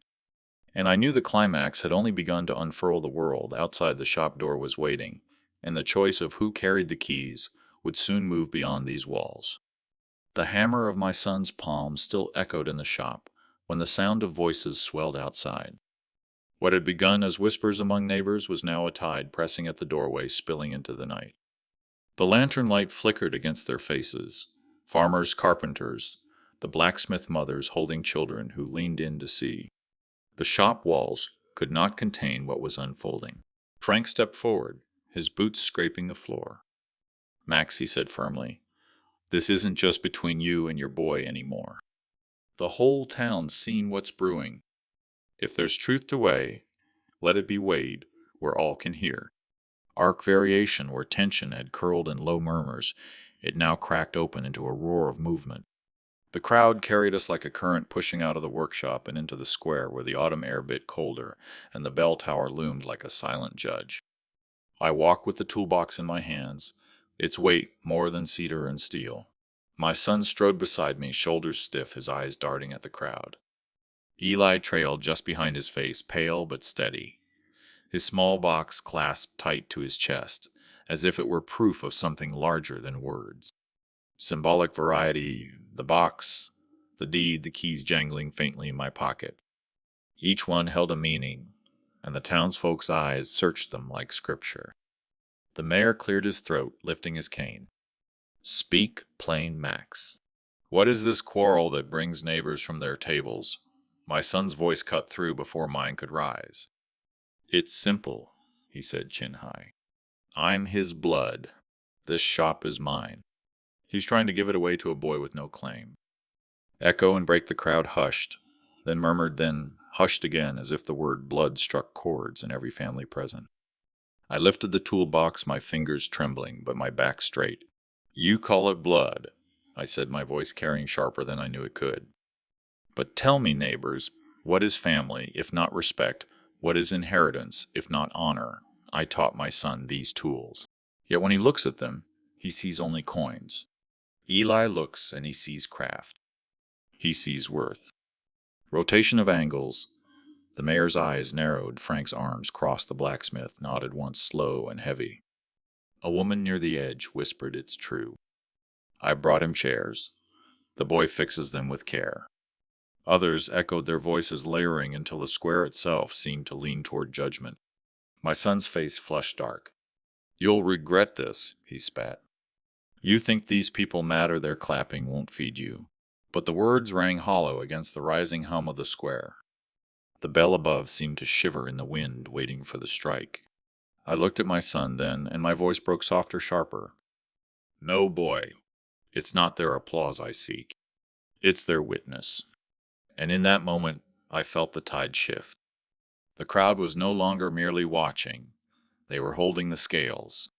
And I knew the climax had only begun to unfurl. The world outside the shop door was waiting, and the choice of who carried the keys would soon move beyond these walls. The hammer of my son's palm still echoed in the shop when the sound of voices swelled outside. What had begun as whispers among neighbors was now a tide pressing at the doorway, spilling into the night. The lantern light flickered against their faces. Farmers, carpenters, the blacksmith mothers holding children who leaned in to see. The shop walls could not contain what was unfolding. Frank stepped forward, his boots scraping the floor. "Max," he said firmly, "this isn't just between you and your boy anymore. The whole town's seen what's brewing. If there's truth to weigh, let it be weighed where all can hear." Arc variation, where tension had curled in low murmurs, it now cracked open into a roar of movement. The crowd carried us like a current, pushing out of the workshop and into the square where the autumn air bit colder and the bell tower loomed like a silent judge. I walked with the toolbox in my hands, its weight more than cedar and steel. My son strode beside me, shoulders stiff, his eyes darting at the crowd. Eli trailed just behind his face, pale but steady, his small box clasped tight to his chest, as if it were proof of something larger than words. Symbolic variety, the box, the deed, the keys jangling faintly in my pocket. Each one held a meaning, and the townsfolk's eyes searched them like scripture. The mayor cleared his throat, lifting his cane. "Speak plain, Max. What is this quarrel that brings neighbors from their tables?" My son's voice cut through before mine could rise. "It's simple," he said, chin high. "I'm his blood. This shop is mine. He's trying to give it away to a boy with no claim." Echo and break the crowd hushed, then murmured, then hushed again, as if the word blood struck chords in every family present. I lifted the toolbox, my fingers trembling, but my back straight. "You call it blood," I said, my voice carrying sharper than I knew it could. "But tell me, neighbors, what is family, if not respect? What is inheritance, if not honor?" I taught my son these tools. Yet when he looks at them, he sees only coins. Eli looks and he sees craft. He sees worth. Rotation of angles. The mayor's eyes narrowed. Frank's arms crossed the blacksmith, nodded once, slow and heavy. A woman near the edge whispered, "It's true." I brought him chairs. The boy fixes them with care. Others echoed, their voices layering until the square itself seemed to lean toward judgment. My son's face flushed dark. "You'll regret this," he spat. "You think these people matter, their clapping won't feed you." But the words rang hollow against the rising hum of the square. The bell above seemed to shiver in the wind, waiting for the strike. I looked at my son then, and my voice broke softer, sharper. "No, boy, it's not their applause I seek. It's their witness." And in that moment, I felt the tide shift. The crowd was no longer merely watching. They were holding the scales.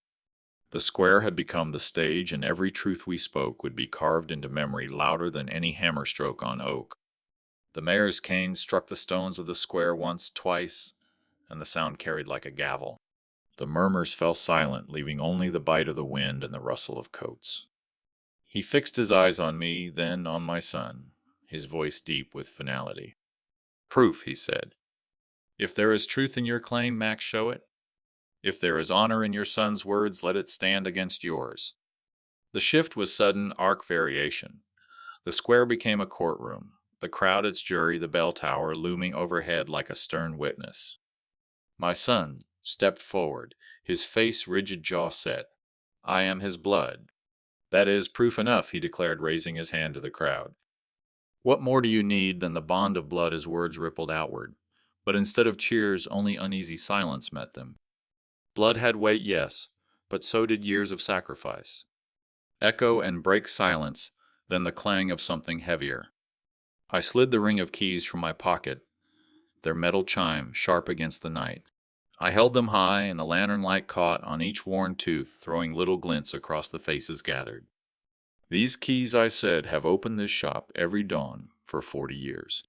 The square had become the stage, and every truth we spoke would be carved into memory louder than any hammer stroke on oak. The mayor's cane struck the stones of the square once, twice, and the sound carried like a gavel. The murmurs fell silent, leaving only the bite of the wind and the rustle of coats. He fixed his eyes on me, then on my son, his voice deep with finality. "Proof," he said. "If there is truth in your claim, Max, show it. If there is honor in your son's words, let it stand against yours." The shift was sudden, arc variation. The square became a courtroom, the crowd its jury, the bell tower looming overhead like a stern witness. My son stepped forward, his face rigid, jaw set. "I am his blood. That is proof enough," he declared, raising his hand to the crowd. "What more do you need than the bond of blood?" His words rippled outward, but instead of cheers, only uneasy silence met them. Blood had weight, yes, but so did years of sacrifice. Echo and break silence then the clang of something heavier. I slid the ring of keys from my pocket, their metal chime sharp against the night. I held them high, and the lantern light caught on each worn tooth, throwing little glints across the faces gathered. These keys, I said, have opened this shop every dawn for 40 years.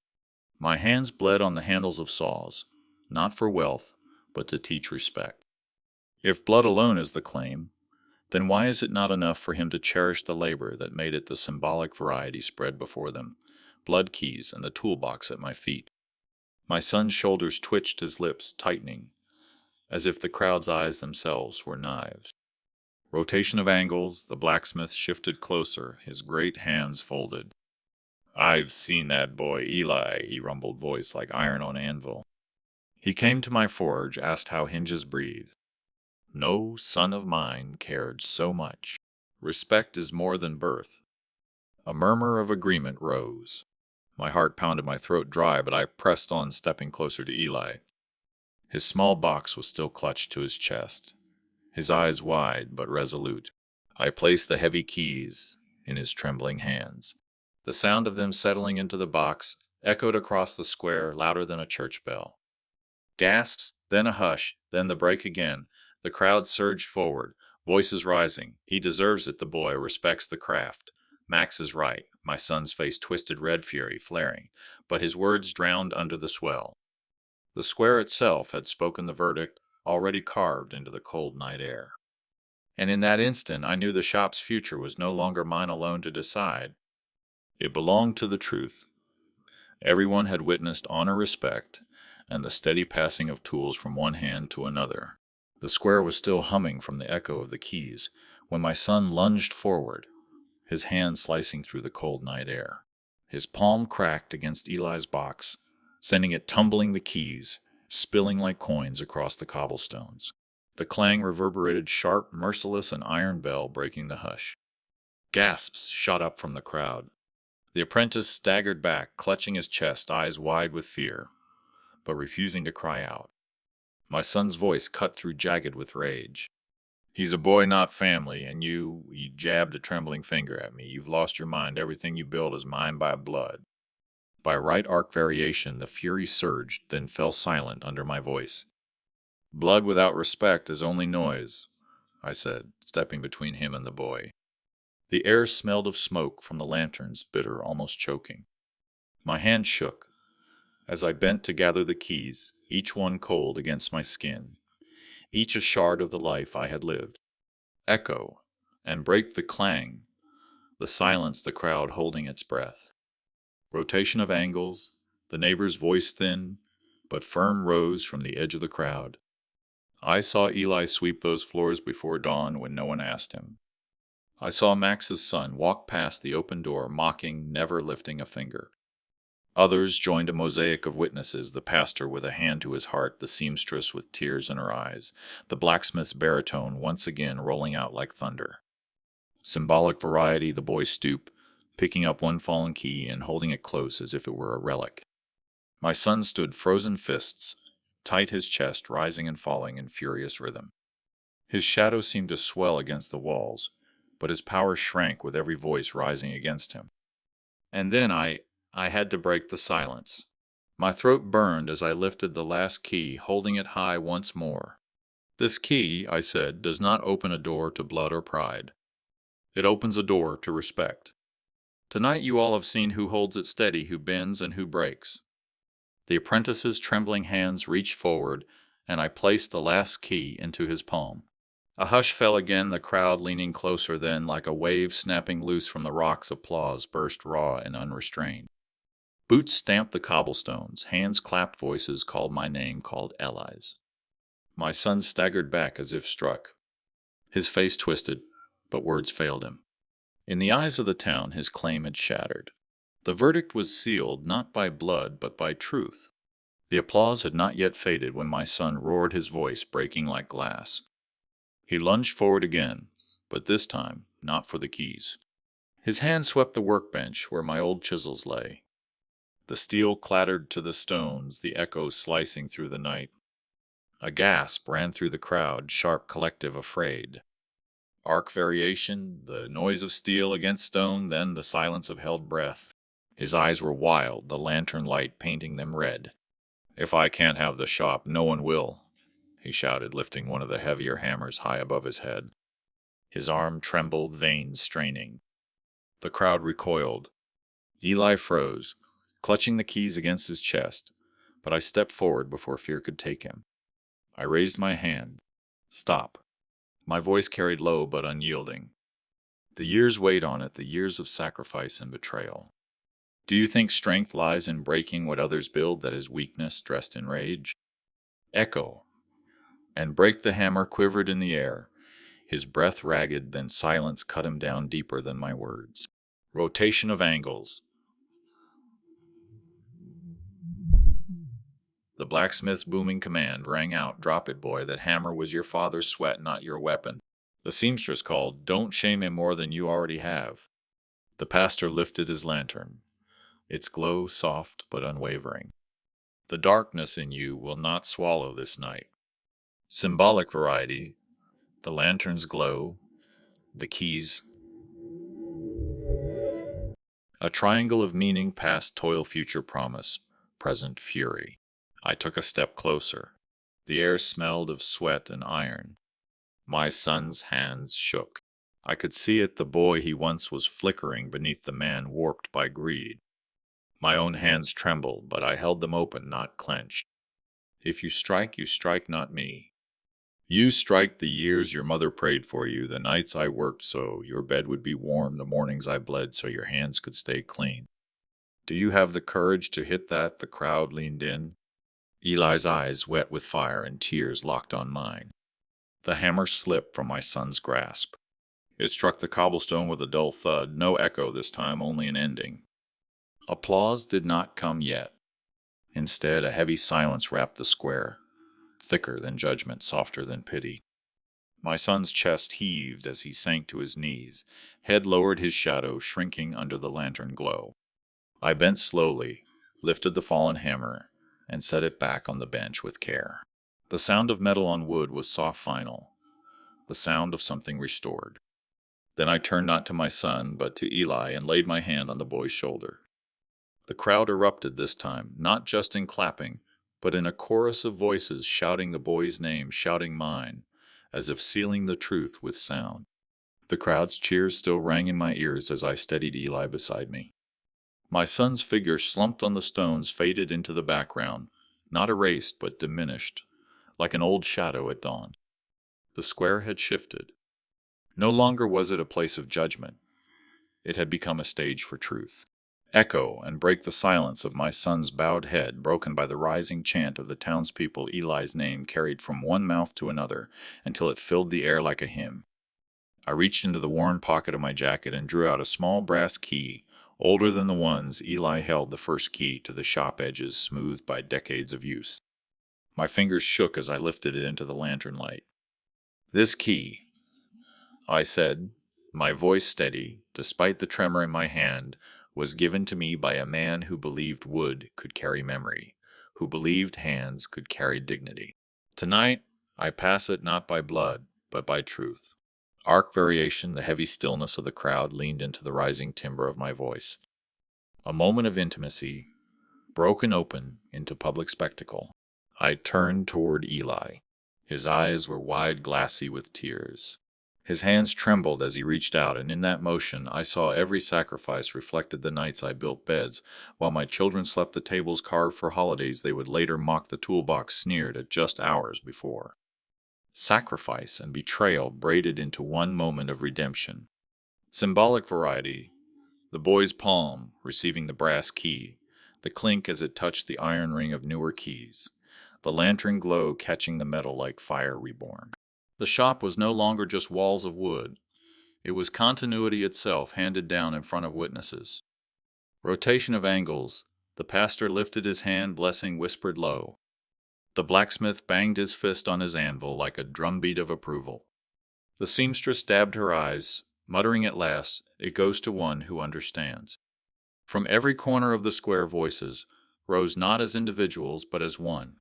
My hands bled on the handles of saws, not for wealth, but to teach respect. If blood alone is the claim, then why is it not enough for him to cherish the labor that made it the symbolic variety spread before them, blood keys and the toolbox at my feet? My son's shoulders twitched, his lips tightening, as if the crowd's eyes themselves were knives. Rotation of angles, the blacksmith shifted closer, his great hands folded. "I've seen that boy, Eli," he rumbled, voice like iron on anvil. He came to my forge, asked how hinges breathe. No son of mine cared so much. Respect is more than birth. A murmur of agreement rose. My heart pounded my throat dry, but I pressed on, stepping closer to Eli. His small box was still clutched to his chest, his eyes wide but resolute. I placed the heavy keys in his trembling hands. The sound of them settling into the box echoed across the square louder than a church bell. Gasps, then a hush, then the break again. The crowd surged forward, voices rising. "He deserves it, the boy respects the craft. Max is right." My son's face twisted, red fury flaring, but his words drowned under the swell. The square itself had spoken the verdict, already carved into the cold night air. And in that instant I knew the shop's future was no longer mine alone to decide. It belonged to the truth. Everyone had witnessed honor, respect, and the steady passing of tools from one hand to another. The square was still humming from the echo of the keys when my son lunged forward, his hand slicing through the cold night air. His palm cracked against Eli's box, sending it tumbling, the keys spilling like coins across the cobblestones. The clang reverberated, sharp, merciless, an iron bell breaking the hush. Gasps shot up from the crowd. The apprentice staggered back, clutching his chest, eyes wide with fear, but refusing to cry out. My son's voice cut through, jagged with rage. "He's a boy, not family, and he jabbed a trembling finger at me. "You've lost your mind. Everything you build is mine by blood." By right arc variation, the fury surged, then fell silent under my voice. "Blood without respect is only noise," I said, stepping between him and the boy. The air smelled of smoke from the lanterns, bitter, almost choking. My hand shook as I bent to gather the keys, each one cold against my skin, each a shard of the life I had lived. Echo, and break the clang, the silence, the crowd holding its breath. Rotation of angles, the neighbor's voice thin, but firm, rose from the edge of the crowd. I saw Eli sweep those floors before dawn when no one asked him. I saw Max's son walk past the open door, mocking, never lifting a finger. Others joined a mosaic of witnesses, the pastor with a hand to his heart, the seamstress with tears in her eyes, the blacksmith's baritone once again rolling out like thunder. Symbolic variety, the boy stooped, picking up one fallen key and holding it close as if it were a relic. My son stood, frozen fists tight, his chest rising and falling in furious rhythm. His shadow seemed to swell against the walls, but his power shrank with every voice rising against him. And then I had to break the silence. My throat burned as I lifted the last key, holding it high once more. "This key," I said, "does not open a door to blood or pride. It opens a door to respect. Tonight you all have seen who holds it steady, who bends, and who breaks." The apprentice's trembling hands reached forward, and I placed the last key into his palm. A hush fell again, the crowd leaning closer, then, like a wave snapping loose from the rocks, applause burst raw and unrestrained. Boots stamped the cobblestones, hands clapped, voices called my name, called Eli's. My son staggered back as if struck. His face twisted, but words failed him. In the eyes of the town, his claim had shattered. The verdict was sealed not by blood, but by truth. The applause had not yet faded when my son roared, his voice breaking like glass. He lunged forward again, but this time not for the keys. His hand swept the workbench where my old chisels lay. The steel clattered to the stones, the echoes slicing through the night. A gasp ran through the crowd, sharp, collective, afraid. Arc variation, the noise of steel against stone, then the silence of held breath. His eyes were wild, the lantern light painting them red. "If I can't have the shop, no one will," he shouted, lifting one of the heavier hammers high above his head. His arm trembled, veins straining. The crowd recoiled. Eli froze, clutching the keys against his chest, but I stepped forward before fear could take him. I raised my hand. "Stop." My voice carried low but unyielding. The years weighed on it, the years of sacrifice and betrayal. "Do you think strength lies in breaking what others build, that is weakness dressed in rage?" Echo. And break the hammer quivered in the air, his breath ragged, then silence cut him down deeper than my words. Rotation of angles. The blacksmith's booming command rang out, "Drop it, boy, that hammer was your father's sweat, not your weapon." The seamstress called, "Don't shame him more than you already have." The pastor lifted his lantern, its glow soft but unwavering. "The darkness in you will not swallow this night." Symbolic variety. The lantern's glow, the keys. A triangle of meaning, past toil, future promise, present fury. I took a step closer. The air smelled of sweat and iron. My son's hands shook. I could see it, the boy he once was flickering beneath the man warped by greed. My own hands trembled, but I held them open, not clenched. "If you strike, not me. You strike the years your mother prayed for you, the nights I worked so your bed would be warm, the mornings I bled so your hands could stay clean. Do you have the courage to hit that?" The crowd leaned in. Eli's eyes, wet with fire, and tears locked on mine. The hammer slipped from my son's grasp. It struck the cobblestone with a dull thud, no echo this time, only an ending. Applause did not come yet. Instead, a heavy silence wrapped the square, thicker than judgment, softer than pity. My son's chest heaved as he sank to his knees, head lowered, his shadow shrinking under the lantern glow. I bent slowly, lifted the fallen hammer, and set it back on the bench with care. The sound of metal on wood was soft, final, the sound of something restored. Then I turned not to my son, but to Eli, and laid my hand on the boy's shoulder. The crowd erupted this time, not just in clapping, but in a chorus of voices shouting the boy's name, shouting mine, as if sealing the truth with sound. The crowd's cheers still rang in my ears as I steadied Eli beside me. My son's figure slumped on the stones, faded into the background, not erased but diminished, like an old shadow at dawn. The square had shifted. No longer was it a place of judgment. It had become a stage for truth. Echo and break the silence of my son's bowed head, broken by the rising chant of the townspeople. Eli's name carried from one mouth to another until it filled the air like a hymn. I reached into the worn pocket of my jacket and drew out a small brass key, older than the ones Eli held, the first key to the shop edges smoothed by decades of use. My fingers shook as I lifted it into the lantern light. "This key," I said, my voice steady, despite the tremor in my hand, "was given to me by a man who believed wood could carry memory, who believed hands could carry dignity. Tonight, I pass it not by blood, but by truth." Arc variation, the heavy stillness of the crowd leaned into the rising timbre of my voice. A moment of intimacy, broken open into public spectacle. I turned toward Eli. His eyes were wide, glassy with tears. His hands trembled as he reached out, and in that motion I saw every sacrifice reflected. The nights I built beds, while my children slept the tables carved for holidays they would later mock, the toolbox sneered at just hours before. Sacrifice and betrayal braided into one moment of redemption. Symbolic variety, the boy's palm receiving the brass key, the clink as it touched the iron ring of newer keys, the lantern glow catching the metal like fire reborn. The shop was no longer just walls of wood. It was continuity itself, handed down in front of witnesses. Rotation of angles. The pastor lifted his hand, blessing whispered low. The blacksmith banged his fist on his anvil like a drumbeat of approval. The seamstress dabbed her eyes, muttering at last, "It goes to one who understands." From every corner of the square voices rose not as individuals but as one.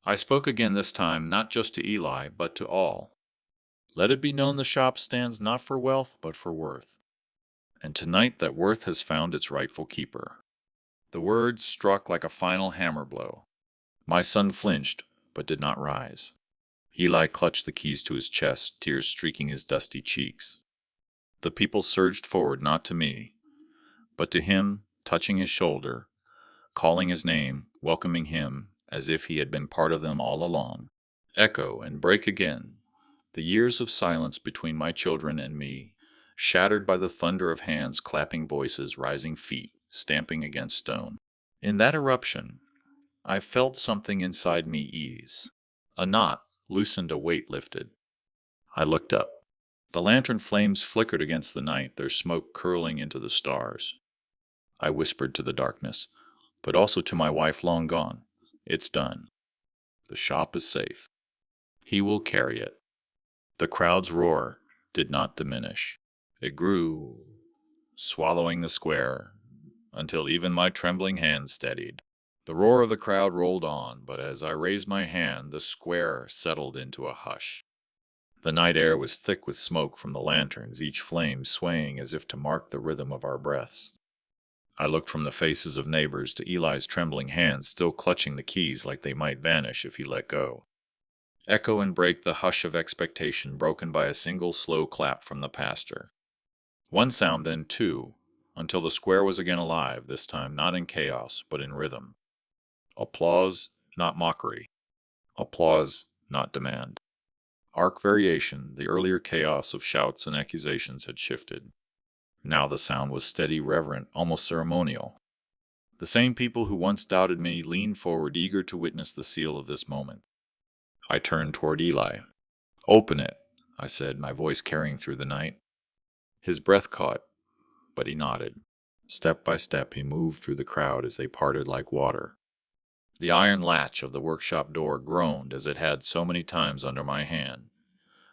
I spoke again this time, not just to Eli, but to all. Let it be known the shop stands not for wealth, but for worth. And tonight that worth has found its rightful keeper. The words struck like a final hammer blow. My son flinched, but did not rise. Eli clutched the keys to his chest, tears streaking his dusty cheeks. The people surged forward, not to me, but to him, touching his shoulder, calling his name, welcoming him as if he had been part of them all along. Echo and break again. The years of silence between my children and me, shattered by the thunder of hands, clapping voices, rising feet, stamping against stone. In that eruption, I felt something inside me ease. A knot loosened, a weight lifted. I looked up. The lantern flames flickered against the night, their smoke curling into the stars. I whispered to the darkness, but also to my wife long gone. It's done. The shop is safe. He will carry it. The crowd's roar did not diminish. It grew, swallowing the square, until even my trembling hand steadied. The roar of the crowd rolled on, but as I raised my hand, the square settled into a hush. The night air was thick with smoke from the lanterns, each flame swaying as if to mark the rhythm of our breaths. I looked from the faces of neighbors to Eli's trembling hands, still clutching the keys like they might vanish if he let go. Echo and break the hush of expectation, broken by a single slow clap from the pastor. One sound, then two, until the square was again alive, this time not in chaos, but in rhythm. Applause, not mockery. Applause, not demand. Arc variation, the earlier chaos of shouts and accusations had shifted. Now the sound was steady, reverent, almost ceremonial. The same people who once doubted me leaned forward, eager to witness the seal of this moment. I turned toward Eli. "Open it," I said, my voice carrying through the night. His breath caught, but he nodded. Step by step he moved through the crowd as they parted like water. The iron latch of the workshop door groaned as it had so many times under my hand,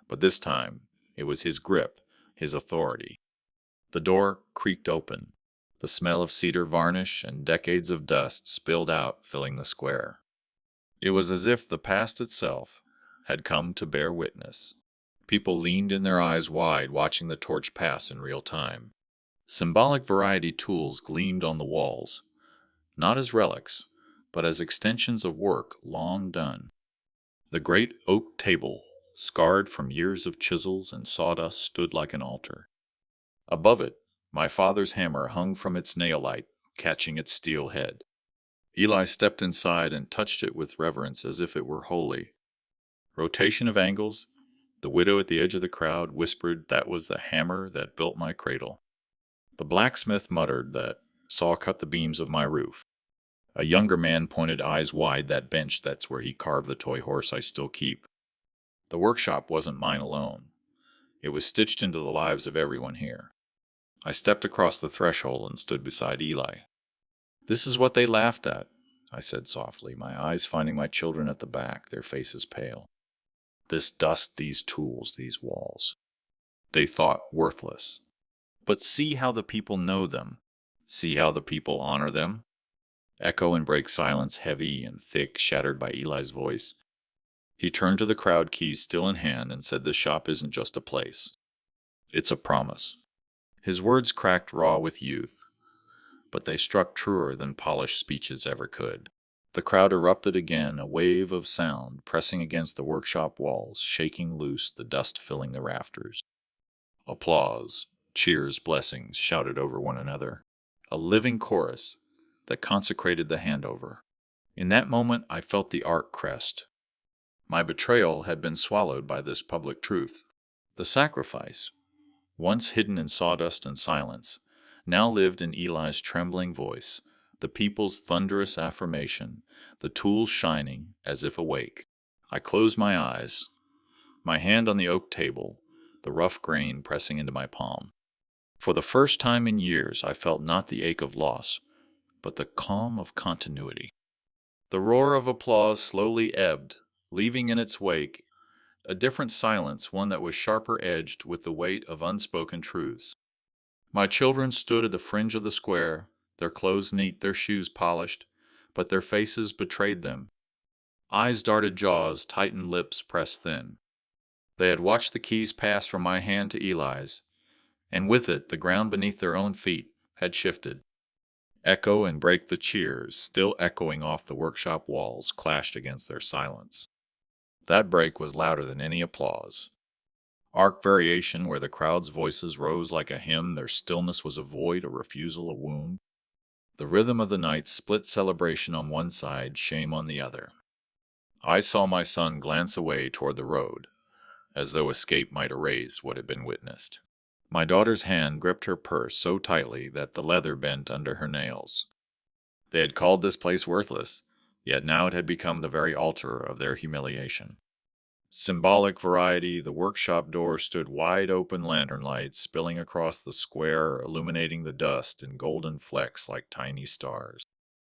but this time it was his grip, his authority. The door creaked open. The smell of cedar varnish and decades of dust spilled out, filling the square. It was as if the past itself had come to bear witness. People leaned in their eyes wide, watching the torch pass in real time. Symbolic variety tools gleamed on the walls, not as relics, but as extensions of work long done. The great oak table, scarred from years of chisels and sawdust, stood like an altar. Above it, my father's hammer hung from its nail-light, catching its steel head. Eli stepped inside and touched it with reverence as if it were holy. Rotation of angles, the widow at the edge of the crowd whispered that was the hammer that built my cradle. The blacksmith muttered that saw cut the beams of my roof. A younger man pointed eyes wide, that bench, that's where he carved the toy horse I still keep. The workshop wasn't mine alone. It was stitched into the lives of everyone here. I stepped across the threshold and stood beside Eli. "This is what they laughed at," I said softly, my eyes finding my children at the back, their faces pale. "This dust, these tools, these walls. They thought worthless. But see how the people know them. See how the people honor them." Echo and break silence, heavy and thick, shattered by Eli's voice. He turned to the crowd, keys still in hand, and said, "The shop isn't just a place. It's a promise." His words cracked raw with youth, but they struck truer than polished speeches ever could. The crowd erupted again, a wave of sound pressing against the workshop walls, shaking loose, the dust filling the rafters. Applause, cheers, blessings shouted over one another. A living chorus that consecrated the handover. In that moment, I felt the arc crest. My betrayal had been swallowed by this public truth. The sacrifice, once hidden in sawdust and silence, now lived in Eli's trembling voice, the people's thunderous affirmation, the tools shining as if awake. I closed my eyes, my hand on the oak table, the rough grain pressing into my palm. For the first time in years, I felt not the ache of loss, but the calm of continuity. The roar of applause slowly ebbed, leaving in its wake a different silence, one that was sharper edged with the weight of unspoken truths. My children stood at the fringe of the square, their clothes neat, their shoes polished, but their faces betrayed them. Eyes darted, jaws tightened, lips pressed thin. They had watched the keys pass from my hand to Eli's, and with it the ground beneath their own feet had shifted. Echo and break the cheers, still echoing off the workshop walls, clashed against their silence. That break was louder than any applause. Arc variation, where the crowd's voices rose like a hymn, their stillness was a void, a refusal, a wound. The rhythm of the night split celebration on one side, shame on the other. I saw my son glance away toward the road, as though escape might erase what had been witnessed. My daughter's hand gripped her purse so tightly that the leather bent under her nails. They had called this place worthless, yet now it had become the very altar of their humiliation. Symbolic variety, the workshop door stood wide open, lantern lights spilling across the square, illuminating the dust in golden flecks like tiny stars.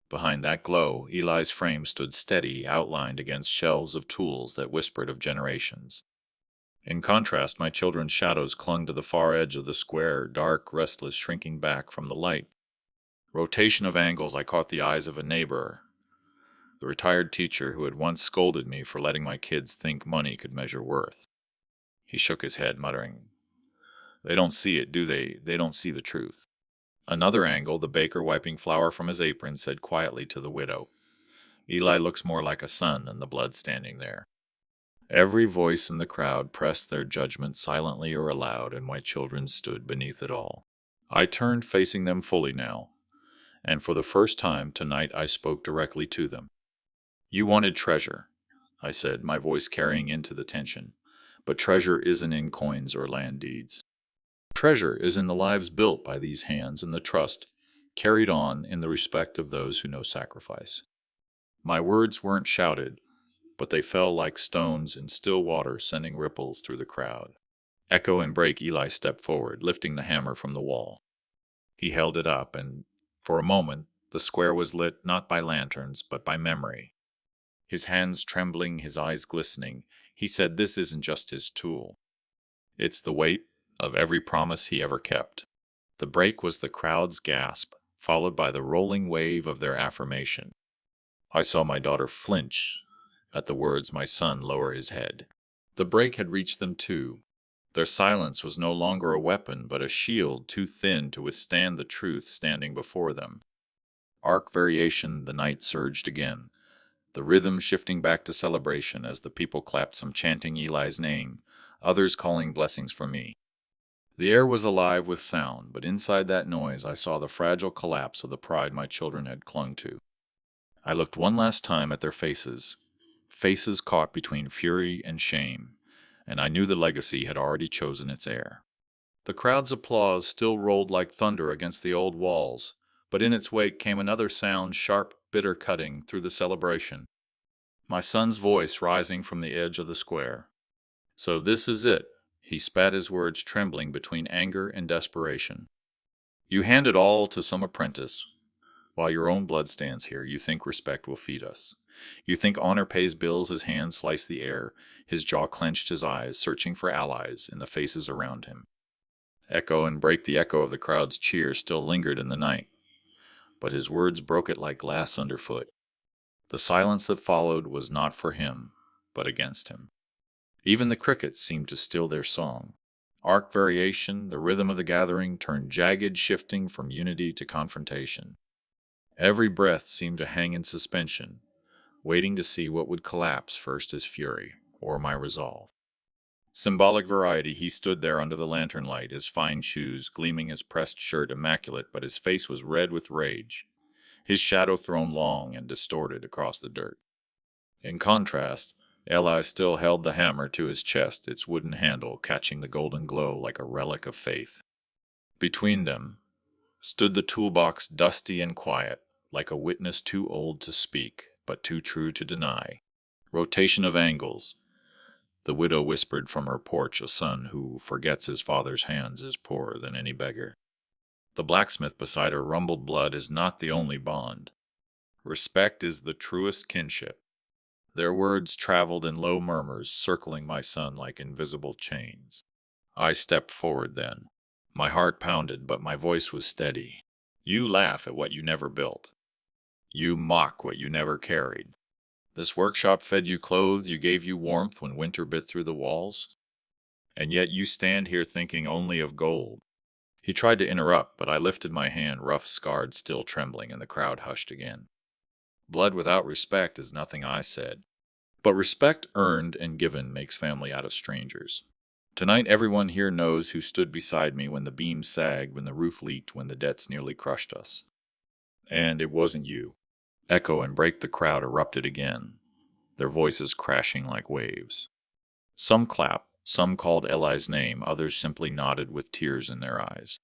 Behind that glow, Eli's frame stood steady, outlined against shelves of tools that whispered of generations. In contrast, my children's shadows clung to the far edge of the square, dark, restless, shrinking back from the light. Rotation of angles, I caught the eyes of a neighbor, the retired teacher who had once scolded me for letting my kids think money could measure worth. He shook his head, muttering, "They don't see it, do they? They don't see the truth." Another angle, the baker wiping flour from his apron, said quietly to the widow, "Eli looks more like a son than the blood standing there." Every voice in the crowd pressed their judgment silently or aloud, and my children stood beneath it all. I turned, facing them fully now, and for the first time tonight I spoke directly to them. "You wanted treasure," I said, my voice carrying into the tension. "But treasure isn't in coins or land deeds. Treasure is in the lives built by these hands and the trust carried on in the respect of those who know sacrifice." My words weren't shouted, but they fell like stones in still water, sending ripples through the crowd. Echo and break, Eli stepped forward, lifting the hammer from the wall. He held it up, and for a moment the square was lit not by lanterns, but by memory. His hands trembling, his eyes glistening, he said, "This isn't just his tool. It's the weight of every promise he ever kept." The break was the crowd's gasp, followed by the rolling wave of their affirmation. I saw my daughter flinch at the words, my son lower his head. The break had reached them too. Their silence was no longer a weapon, but a shield too thin to withstand the truth standing before them. Arc variation, the night surged again, the rhythm shifting back to celebration as the people clapped, some chanting Eli's name, others calling blessings for me. The air was alive with sound, but inside that noise I saw the fragile collapse of the pride my children had clung to. I looked one last time at their faces caught between fury and shame, and I knew the legacy had already chosen its heir. The crowd's applause still rolled like thunder against the old walls, but in its wake came another sound, sharp, bitter, cutting through the celebration. My son's voice rising from the edge of the square. "So this is it," he spat, his words trembling between anger and desperation. "You hand it all to some apprentice. While your own blood stands here, you think respect will feed us. You think honor pays bills." His hands sliced the air, his jaw clenched, his eyes searching for allies in the faces around him. Echo and break, the echo of the crowd's cheer still lingered in the night, but his words broke it like glass underfoot. The silence that followed was not for him, but against him. Even the crickets seemed to still their song. Arc variation, the rhythm of the gathering, turned jagged, shifting from unity to confrontation. Every breath seemed to hang in suspension, waiting to see what would collapse first, his fury or my resolve. Symbolic variety, he stood there under the lantern light, his fine shoes gleaming, his pressed shirt immaculate, but his face was red with rage, his shadow thrown long and distorted across the dirt. In contrast, Eli still held the hammer to his chest, its wooden handle catching the golden glow like a relic of faith. Between them stood the toolbox, dusty and quiet, like a witness too old to speak, but too true to deny. Rotation of angles. The widow whispered from her porch, "A son who forgets his father's hands is poorer than any beggar." The blacksmith beside her rumbled, "Blood is not the only bond. Respect is the truest kinship." Their words traveled in low murmurs, circling my son like invisible chains. I stepped forward then. My heart pounded, but my voice was steady. "You laugh at what you never built. You mock what you never carried. This workshop fed you, clothed you, gave you warmth when winter bit through the walls. And yet you stand here thinking only of gold. He tried to interrupt, but I lifted my hand, rough scarred, still trembling, and the crowd hushed again. Blood without respect is nothing, I said. But respect earned and given makes family out of strangers. Tonight everyone here knows who stood beside me when the beams sagged, when the roof leaked, when the debts nearly crushed us. And it wasn't you. Echo and break the crowd erupted again, their voices crashing like waves. Some clapped, some called Eli's name, others simply nodded with tears in their eyes.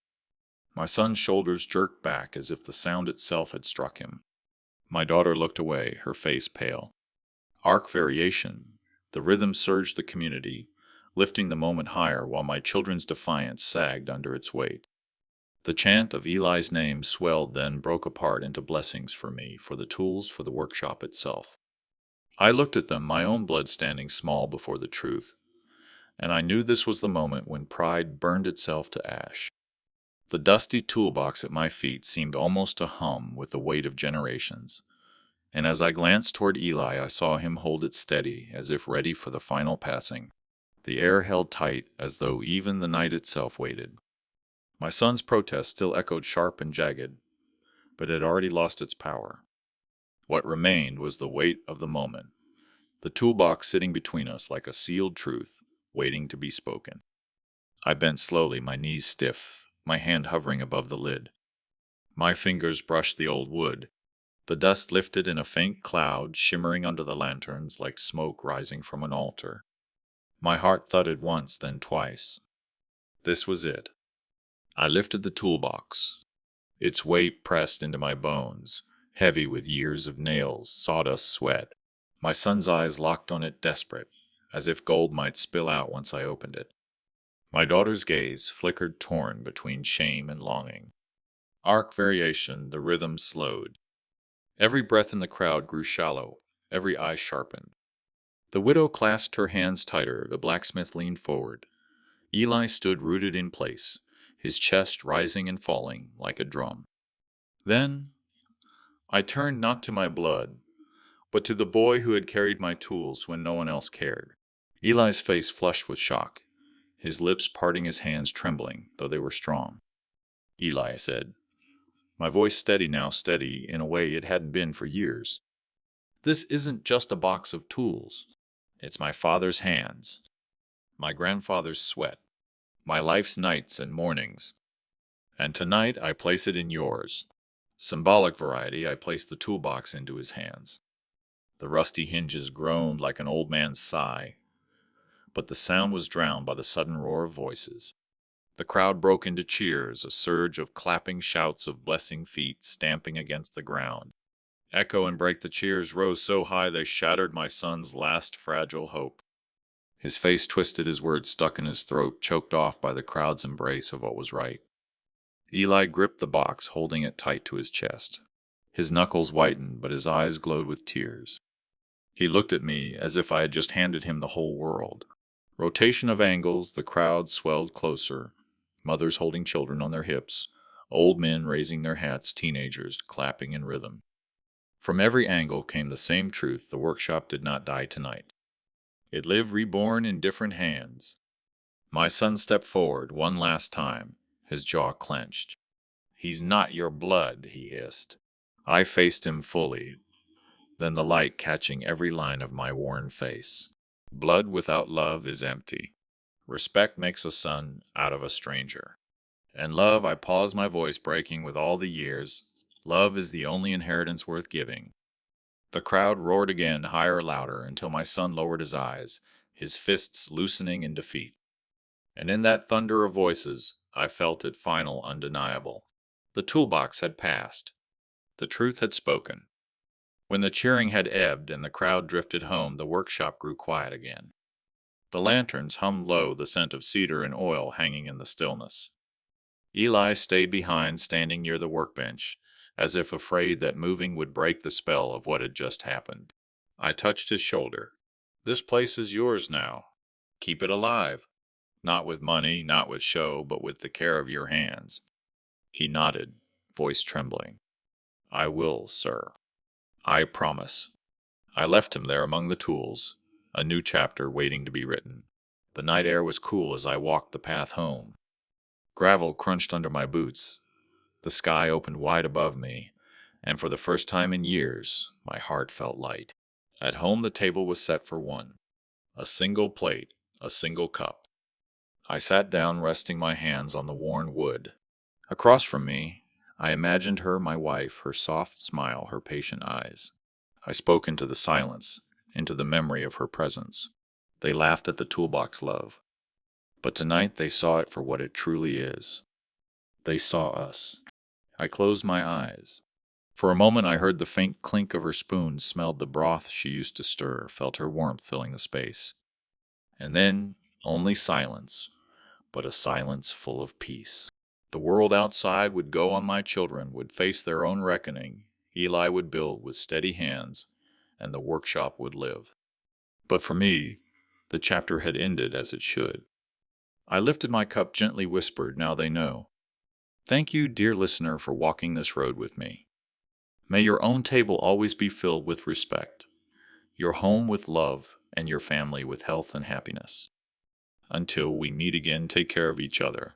My son's shoulders jerked back as if the sound itself had struck him. My daughter looked away, her face pale. Arc variation. The rhythm surged the community, lifting the moment higher while my children's defiance sagged under its weight. The chant of Eli's name swelled, then broke apart into blessings for me, for the tools, for the workshop itself. I looked at them, my own blood standing small before the truth, and I knew this was the moment when pride burned itself to ash. The dusty toolbox at my feet seemed almost to hum with the weight of generations, and as I glanced toward Eli, I saw him hold it steady, as if ready for the final passing. The air held tight, as though even the night itself waited. My son's protest still echoed sharp and jagged, but it had already lost its power. What remained was the weight of the moment, the toolbox sitting between us like a sealed truth, waiting to be spoken. I bent slowly, my knees stiff, my hand hovering above the lid. My fingers brushed the old wood. The dust lifted in a faint cloud, shimmering under the lanterns like smoke rising from an altar. My heart thudded once, then twice. This was it. I lifted the toolbox. Its weight pressed into my bones, heavy with years of nails, sawdust, sweat. My son's eyes locked on it, desperate, as if gold might spill out once I opened it. My daughter's gaze flickered, torn between shame and longing. Arc variation, the rhythm slowed. Every breath in the crowd grew shallow, every eye sharpened. The widow clasped her hands tighter, the blacksmith leaned forward. Eli stood rooted in place, his chest rising and falling like a drum. Then I turned not to my blood, but to the boy who had carried my tools when no one else cared. Eli's face flushed with shock, his lips parting, his hands trembling, though they were strong. Eli, I said, my voice steady now, steady in a way it hadn't been for years. This isn't just a box of tools. It's my father's hands, my grandfather's sweat, my life's nights and mornings. And tonight I place it in yours. Symbolic variety, I place the toolbox into his hands. The rusty hinges groaned like an old man's sigh, but the sound was drowned by the sudden roar of voices. The crowd broke into cheers, a surge of clapping shouts of blessing feet stamping against the ground. Echo and break the cheers rose so high they shattered my son's last fragile hope. His face twisted, his words stuck in his throat, choked off by the crowd's embrace of what was right. Eli gripped the box, holding it tight to his chest. His knuckles whitened, but his eyes glowed with tears. He looked at me as if I had just handed him the whole world. Rotation of angles, the crowd swelled closer, mothers holding children on their hips, old men raising their hats, teenagers clapping in rhythm. From every angle came the same truth: the workshop did not die tonight. It lived reborn in different hands. My son stepped forward one last time, his jaw clenched. "He's not your blood," he hissed. I faced him fully, then the light catching every line of my worn face. Blood without love is empty. Respect makes a son out of a stranger. And love, I paused, my voice breaking with all the years, love is the only inheritance worth giving. The crowd roared again, higher, louder, until my son lowered his eyes, his fists loosening in defeat. And in that thunder of voices, I felt it final, undeniable. The toolbox had passed. The truth had spoken. When the cheering had ebbed and the crowd drifted home, the workshop grew quiet again. The lanterns hummed low, the scent of cedar and oil hanging in the stillness. Eli stayed behind, standing near the workbench, as if afraid that moving would break the spell of what had just happened. I touched his shoulder. "This place is yours now. Keep it alive. Not with money, not with show, but with the care of your hands." He nodded, voice trembling. "I will, sir. I promise." I left him there among the tools, a new chapter waiting to be written. The night air was cool as I walked the path home. Gravel crunched under my boots. The sky opened wide above me, and for the first time in years, my heart felt light. At home, the table was set for one. A single plate, a single cup. I sat down, resting my hands on the worn wood. Across from me, I imagined her, my wife, her soft smile, her patient eyes. I spoke into the silence, into the memory of her presence. They laughed at the toolbox love. But tonight they saw it for what it truly is. They saw us. I closed my eyes. For a moment I heard the faint clink of her spoon, smelled the broth she used to stir, felt her warmth filling the space. And then only silence, but a silence full of peace. The world outside would go on, my children would face their own reckoning. Eli would build with steady hands, and the workshop would live. But for me, the chapter had ended as it should. I lifted my cup, gently whispered, "Now they know." Thank you, dear listener, for walking this road with me. May your own table always be filled with respect, your home with love, and your family with health and happiness. Until we meet again, take care of each other.